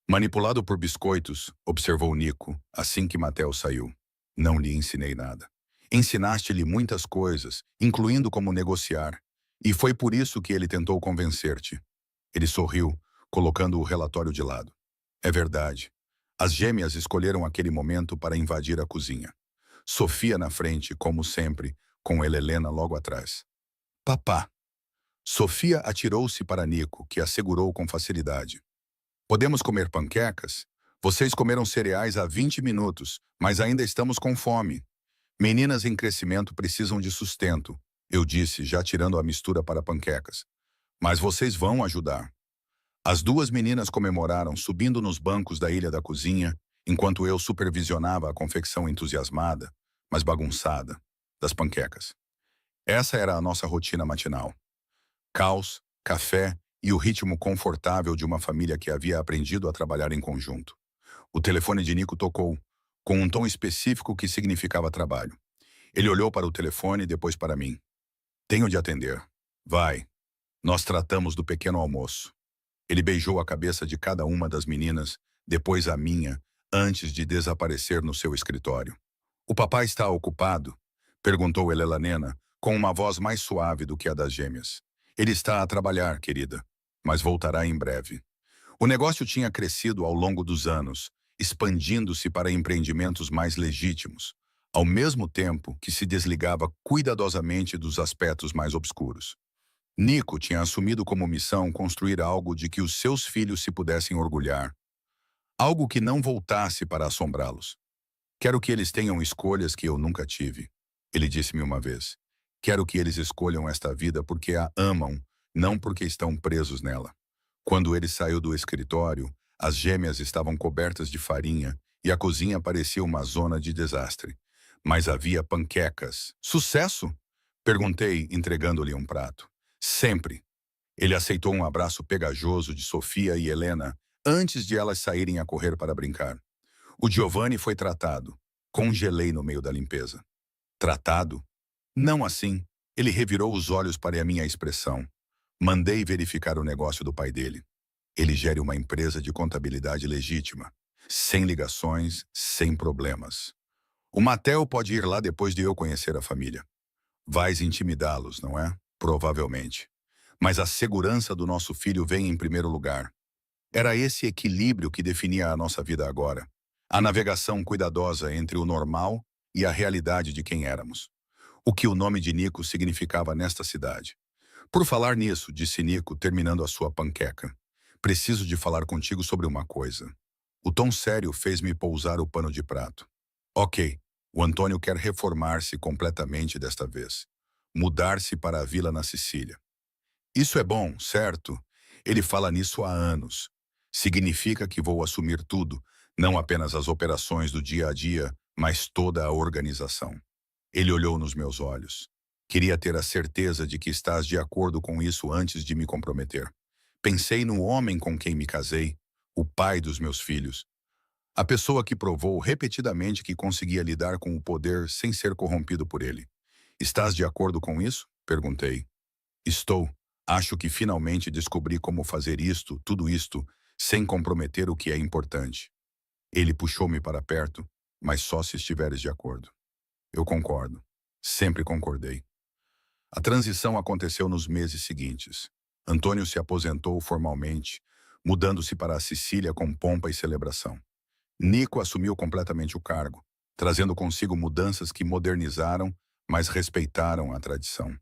Manipulado por biscoitos, observou Nico, assim que Mateo saiu. Não lhe ensinei nada. Ensinaste-lhe muitas coisas, incluindo como negociar, e foi por isso que ele tentou convencer-te. Ele sorriu, colocando o relatório de lado. É verdade. As gêmeas escolheram aquele momento para invadir a cozinha. Sofia na frente, como sempre, com Helena logo atrás. Papá. Sofia atirou-se para Nico, que a segurou com facilidade. Podemos comer panquecas? Vocês comeram cereais há 20 minutos, mas ainda estamos com fome. Meninas em crescimento precisam de sustento, eu disse, já tirando a mistura para panquecas. Mas vocês vão ajudar. As duas meninas comemoraram, subindo nos bancos da ilha da cozinha, enquanto eu supervisionava a confecção entusiasmada, mas bagunçada, das panquecas. Essa era a nossa rotina matinal. Caos, café e o ritmo confortável de uma família que havia aprendido a trabalhar em conjunto. O telefone de Nico tocou, com um tom específico que significava trabalho. Ele olhou para o telefone e depois para mim. Tenho de atender. Vai. Nós tratamos do pequeno almoço. Ele beijou a cabeça de cada uma das meninas, depois a minha, antes de desaparecer no seu escritório. O papai está ocupado? Perguntou Helena, com uma voz mais suave do que a das gêmeas. Ele está a trabalhar, querida, mas voltará em breve. O negócio tinha crescido ao longo dos anos, expandindo-se para empreendimentos mais legítimos, ao mesmo tempo que se desligava cuidadosamente dos aspectos mais obscuros. Nico tinha assumido como missão construir algo de que os seus filhos se pudessem orgulhar, algo que não voltasse para assombrá-los. Quero que eles tenham escolhas que eu nunca tive, ele disse-me uma vez. Quero que eles escolham esta vida porque a amam, não porque estão presos nela. Quando ele saiu do escritório, as gêmeas estavam cobertas de farinha e a cozinha parecia uma zona de desastre. Mas havia panquecas. Sucesso? Perguntei, entregando-lhe um prato. Sempre. Ele aceitou um abraço pegajoso de Sofia e Helena antes de elas saírem a correr para brincar. O Giovanni foi tratado. Congelei no meio da limpeza. Tratado? Não assim. Ele revirou os olhos para a minha expressão. Mandei verificar o negócio do pai dele. Ele gere uma empresa de contabilidade legítima. Sem ligações, sem problemas. O Mateo pode ir lá depois de eu conhecer a família. Vais intimidá-los, não é? Provavelmente. Mas a segurança do nosso filho vem em primeiro lugar. Era esse equilíbrio que definia a nossa vida agora. A navegação cuidadosa entre o normal e a realidade de quem éramos. O que o nome de Nico significava nesta cidade. Por falar nisso, disse Nico, terminando a sua panqueca. Preciso de falar contigo sobre uma coisa. O tom sério fez-me pousar o pano de prato. Ok, o Antônio quer reformar-se completamente desta vez. Mudar-se para a vila na Sicília. Isso é bom, certo? Ele fala nisso há anos. Significa que vou assumir tudo, não apenas as operações do dia a dia, mas toda a organização. Ele olhou nos meus olhos. Queria ter a certeza de que estás de acordo com isso antes de me comprometer. Pensei no homem com quem me casei, o pai dos meus filhos. A pessoa que provou repetidamente que conseguia lidar com o poder sem ser corrompido por ele. Estás de acordo com isso? Perguntei. Estou. Acho que finalmente descobri como fazer isto, tudo isto, sem comprometer o que é importante. Ele puxou-me para perto, mas só se estiveres de acordo. Eu concordo. Sempre concordei. A transição aconteceu nos meses seguintes. Antônio se aposentou formalmente, mudando-se para a Sicília com pompa e celebração. Nico assumiu completamente o cargo, trazendo consigo mudanças que modernizaram, mas respeitaram a tradição.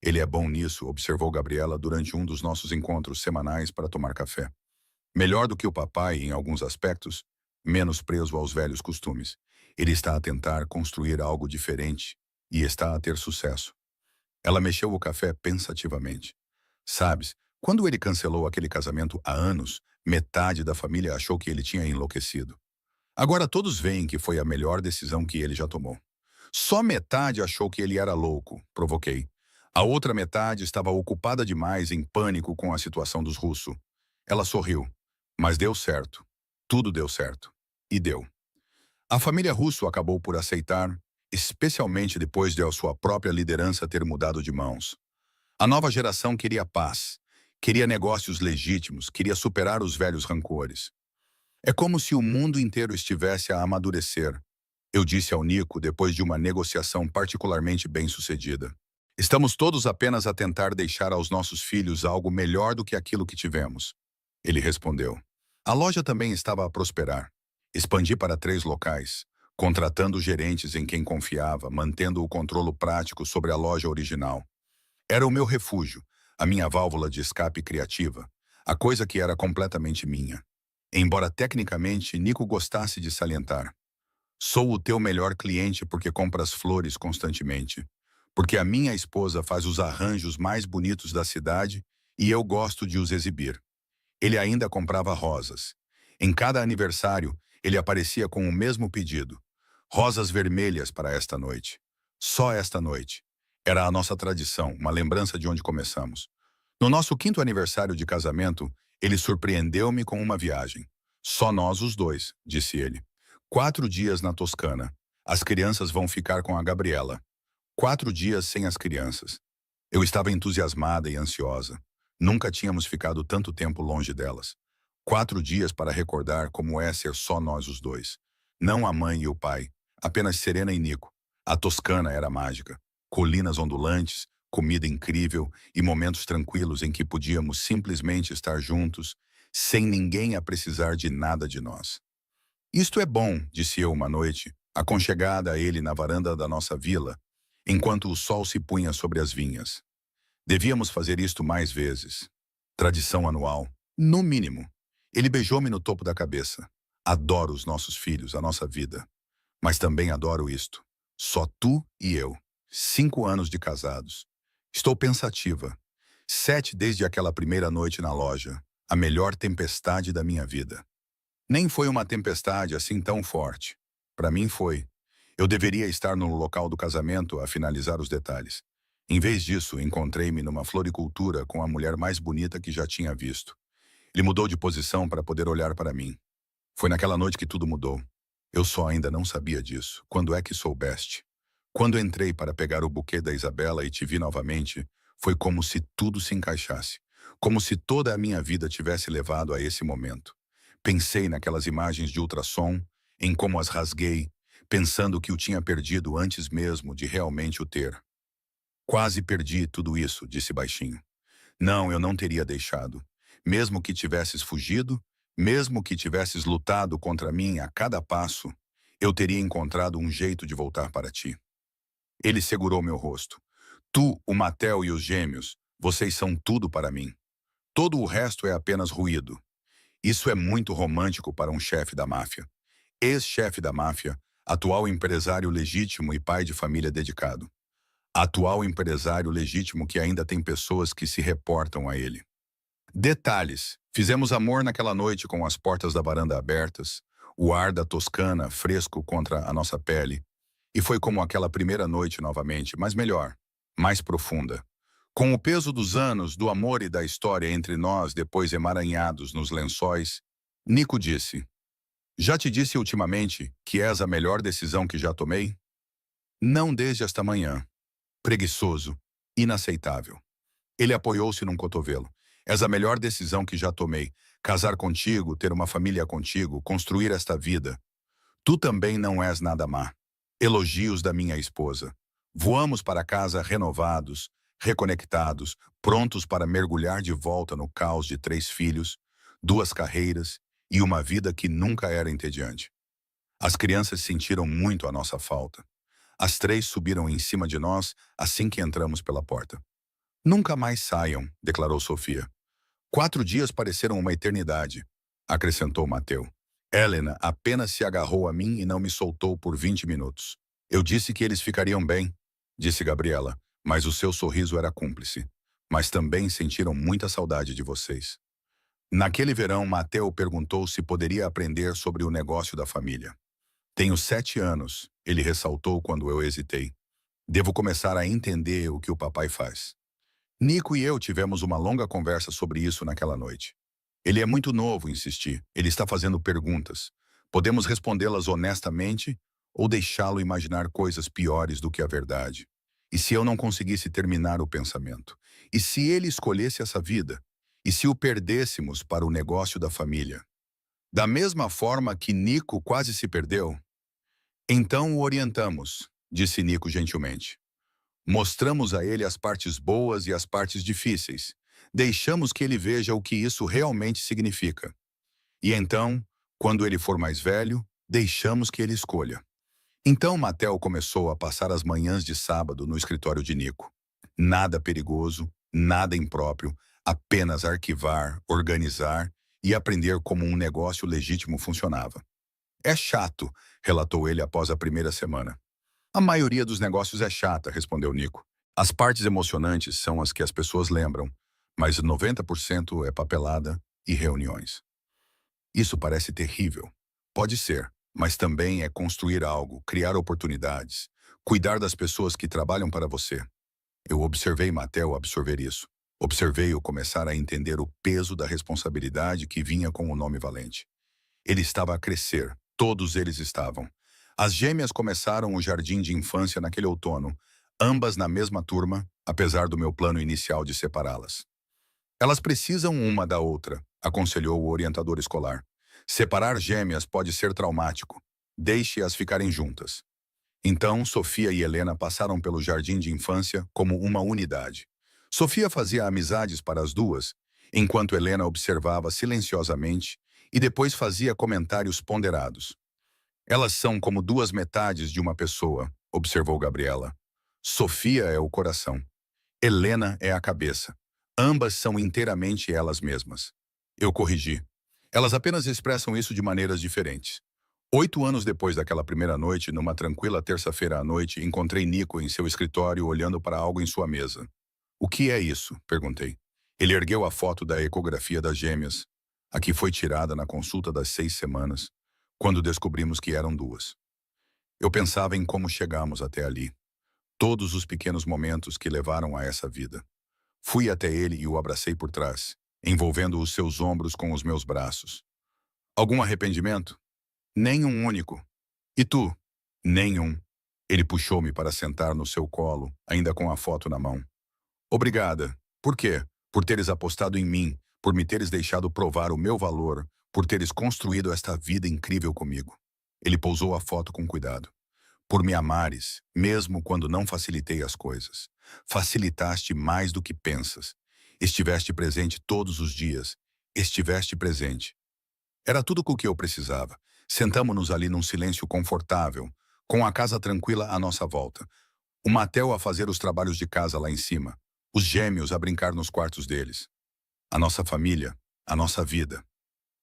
Ele é bom nisso, observou Gabriela durante um dos nossos encontros semanais para tomar café. Melhor do que o papai em alguns aspectos, menos preso aos velhos costumes. Ele está a tentar construir algo diferente e está a ter sucesso. Ela mexeu o café pensativamente. Sabes, quando ele cancelou aquele casamento há anos, metade da família achou que ele tinha enlouquecido. Agora todos veem que foi a melhor decisão que ele já tomou. Só metade achou que ele era louco, provoquei. A outra metade estava ocupada demais em pânico com a situação dos russos. Ela sorriu. Mas deu certo. Tudo deu certo. E deu. A família Russo acabou por aceitar, especialmente depois de a sua própria liderança ter mudado de mãos. A nova geração queria paz, queria negócios legítimos, queria superar os velhos rancores. É como se o mundo inteiro estivesse a amadurecer, eu disse ao Nico depois de uma negociação particularmente bem-sucedida. Estamos todos apenas a tentar deixar aos nossos filhos algo melhor do que aquilo que tivemos. Ele respondeu. A loja também estava a prosperar. Expandi para 3 locais, contratando gerentes em quem confiava, mantendo o controle prático sobre a loja original. Era o meu refúgio, a minha válvula de escape criativa, a coisa que era completamente minha. Embora tecnicamente Nico gostasse de salientar. Sou o teu melhor cliente porque compras flores constantemente. Porque a minha esposa faz os arranjos mais bonitos da cidade e eu gosto de os exibir. Ele ainda comprava rosas. Em cada aniversário, ele aparecia com o mesmo pedido. Rosas vermelhas para esta noite. Só esta noite. Era a nossa tradição, uma lembrança de onde começamos. No nosso quinto aniversário de casamento, ele surpreendeu-me com uma viagem. Só nós os dois, disse ele. 4 dias na Toscana. As crianças vão ficar com a Gabriela. 4 dias sem as crianças. Eu estava entusiasmada e ansiosa. Nunca tínhamos ficado tanto tempo longe delas. 4 dias para recordar como é ser só nós os dois. Não a mãe e o pai, apenas Serena e Nico. A Toscana era mágica. Colinas ondulantes, comida incrível e momentos tranquilos em que podíamos simplesmente estar juntos, sem ninguém a precisar de nada de nós. Isto é bom, disse eu uma noite, aconchegada a ele na varanda da nossa vila, enquanto o sol se punha sobre as vinhas. Devíamos fazer isto mais vezes. Tradição anual, no mínimo. Ele beijou-me no topo da cabeça. Adoro os nossos filhos, a nossa vida. Mas também adoro isto. Só tu e eu. 5 anos de casados. Estou pensativa. 7 desde aquela primeira noite na loja. A melhor tempestade da minha vida. Nem foi uma tempestade assim tão forte. Para mim foi. Eu deveria estar no local do casamento a finalizar os detalhes. Em vez disso, encontrei-me numa floricultura com a mulher mais bonita que já tinha visto. Ele mudou de posição para poder olhar para mim. Foi naquela noite que tudo mudou. Eu só ainda não sabia disso. Quando é que soubeste? Quando entrei para pegar o buquê da Isabela e te vi novamente, foi como se tudo se encaixasse. Como se toda a minha vida tivesse levado a esse momento. Pensei naquelas imagens de ultrassom, em como as rasguei, pensando que o tinha perdido antes mesmo de realmente o ter. Quase perdi tudo isso, disse baixinho. Não, eu não teria deixado. Mesmo que tivesses fugido, mesmo que tivesses lutado contra mim a cada passo, eu teria encontrado um jeito de voltar para ti. Ele segurou meu rosto. Tu, o Matel e os gêmeos, vocês são tudo para mim. Todo o resto é apenas ruído. Isso é muito romântico para um chefe da máfia. Ex-chefe da máfia, atual empresário legítimo e pai de família dedicado. Atual empresário legítimo que ainda tem pessoas que se reportam a ele. Detalhes. Fizemos amor naquela noite com as portas da varanda abertas, o ar da Toscana fresco contra a nossa pele. E foi como aquela primeira noite novamente, mas melhor, mais profunda. Com o peso dos anos, do amor e da história entre nós depois emaranhados nos lençóis, Nico disse, já te disse ultimamente que és a melhor decisão que já tomei? Não desde esta manhã. Preguiçoso, inaceitável. Ele apoiou-se num cotovelo. És a melhor decisão que já tomei. Casar contigo, ter uma família contigo, construir esta vida. Tu também não és nada má. Elogios da minha esposa. Voamos para casa renovados, reconectados, prontos para mergulhar de volta no caos de 3 filhos, 2 carreiras e uma vida que nunca era entediante. As crianças sentiram muito a nossa falta. As 3 subiram em cima de nós assim que entramos pela porta. Nunca mais saiam, declarou Sofia. 4 dias pareceram uma eternidade, acrescentou Mateu. Helena apenas se agarrou a mim e não me soltou por 20 minutos. Eu disse que eles ficariam bem, disse Gabriela, mas o seu sorriso era cúmplice. Mas também sentiram muita saudade de vocês. Naquele verão, Mateu perguntou se poderia aprender sobre o negócio da família. Tenho 7 anos, ele ressaltou quando eu hesitei. Devo começar a entender o que o papai faz. Nico e eu tivemos uma longa conversa sobre isso naquela noite. Ele é muito novo, insisti. Ele está fazendo perguntas. Podemos respondê-las honestamente ou deixá-lo imaginar coisas piores do que a verdade. E se eu não conseguisse terminar o pensamento? E se ele escolhesse essa vida? E se o perdêssemos para o negócio da família? Da mesma forma que Nico quase se perdeu? Então o orientamos, disse Nico gentilmente. Mostramos a ele as partes boas e as partes difíceis. Deixamos que ele veja o que isso realmente significa. E então, quando ele for mais velho, deixamos que ele escolha. Então Matel começou a passar as manhãs de sábado no escritório de Nico. Nada perigoso, nada impróprio, apenas arquivar, organizar e aprender como um negócio legítimo funcionava. É chato, relatou ele após a primeira semana. A maioria dos negócios é chata, respondeu Nico. As partes emocionantes são as que as pessoas lembram, mas 90% é papelada e reuniões. Isso parece terrível. Pode ser, mas também é construir algo, criar oportunidades, cuidar das pessoas que trabalham para você. Eu observei Mateo absorver isso. Observei-o começar a entender o peso da responsabilidade que vinha com o nome Valente. Ele estava a crescer, todos eles estavam. As gêmeas começaram o jardim de infância naquele outono, ambas na mesma turma, apesar do meu plano inicial de separá-las. Elas precisam uma da outra, aconselhou o orientador escolar. Separar gêmeas pode ser traumático. Deixe-as ficarem juntas. Então, Sofia e Helena passaram pelo jardim de infância como uma unidade. Sofia fazia amizades para as duas, enquanto Helena observava silenciosamente e depois fazia comentários ponderados. Elas são como duas metades de uma pessoa, observou Gabriela. Sofia é o coração. Helena é a cabeça. Ambas são inteiramente elas mesmas. Eu corrigi. Elas apenas expressam isso de maneiras diferentes. 8 anos depois daquela primeira noite, numa tranquila terça-feira à noite, encontrei Nico em seu escritório olhando para algo em sua mesa. O que é isso? Perguntei. Ele ergueu a foto da ecografia das gêmeas, a que foi tirada na consulta das 6 semanas, quando descobrimos que eram duas. Eu pensava em como chegamos até ali. Todos os pequenos momentos que levaram a essa vida. Fui até ele e o abracei por trás, envolvendo os seus ombros com os meus braços. Algum arrependimento? Nenhum único. E tu? Nenhum. Ele puxou-me para sentar no seu colo, ainda com a foto na mão. Obrigada. Por quê? Por teres apostado em mim, por me teres deixado provar o meu valor, por teres construído esta vida incrível comigo. Ele pousou a foto com cuidado. Por me amares, mesmo quando não facilitei as coisas. Facilitaste mais do que pensas. Estiveste presente todos os dias. Estiveste presente. Era tudo o que eu precisava. Sentamo-nos ali num silêncio confortável, com a casa tranquila à nossa volta. O Mateo a fazer os trabalhos de casa lá em cima. Os gêmeos a brincar nos quartos deles. A nossa família, a nossa vida.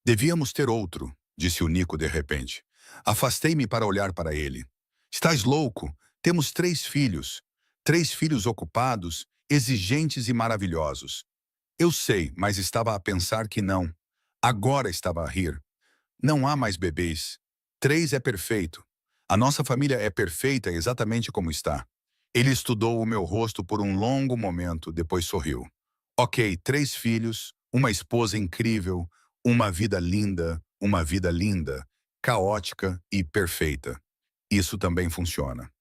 Devíamos ter outro, disse o Nico de repente. Afastei-me para olhar para ele. Estás louco? Temos 3 filhos. 3 filhos ocupados, exigentes e maravilhosos. Eu sei, mas estava a pensar que não. Agora estava a rir. Não há mais bebês. 3 é perfeito. A nossa família é perfeita exatamente como está. Ele estudou o meu rosto por um longo momento, depois sorriu. Ok, 3 filhos, uma esposa incrível, uma vida linda, caótica e perfeita. Isso também funciona.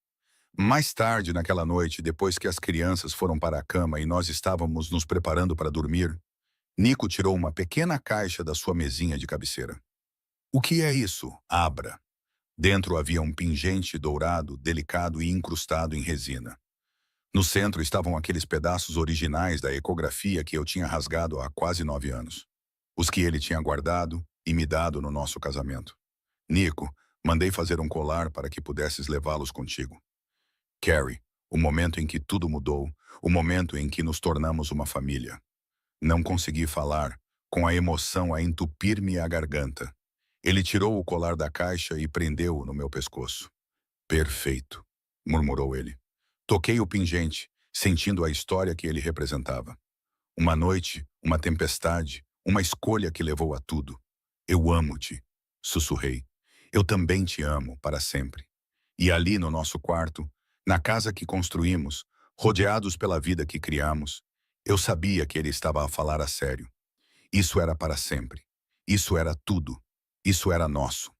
Mais tarde, naquela noite, depois que as crianças foram para a cama e nós estávamos nos preparando para dormir, Nico tirou uma pequena caixa da sua mesinha de cabeceira. O que é isso? Abra. Dentro havia um pingente dourado, delicado e incrustado em resina. No centro estavam aqueles pedaços originais da ecografia que eu tinha rasgado há quase 9 anos. Os que ele tinha guardado e me dado no nosso casamento. Nico, mandei fazer um colar para que pudesses levá-los contigo. Carrie, o momento em que tudo mudou, o momento em que nos tornamos uma família. Não consegui falar, com a emoção a entupir-me a garganta. Ele tirou o colar da caixa e prendeu-o no meu pescoço. Perfeito, murmurou ele. Toquei o pingente, sentindo a história que ele representava. Uma noite, uma tempestade, uma escolha que levou a tudo. Eu amo-te, sussurrei. Eu também te amo, para sempre. E ali no nosso quarto, na casa que construímos, rodeados pela vida que criamos, eu sabia que ele estava a falar a sério. Isso era para sempre. Isso era tudo. Isso era nosso.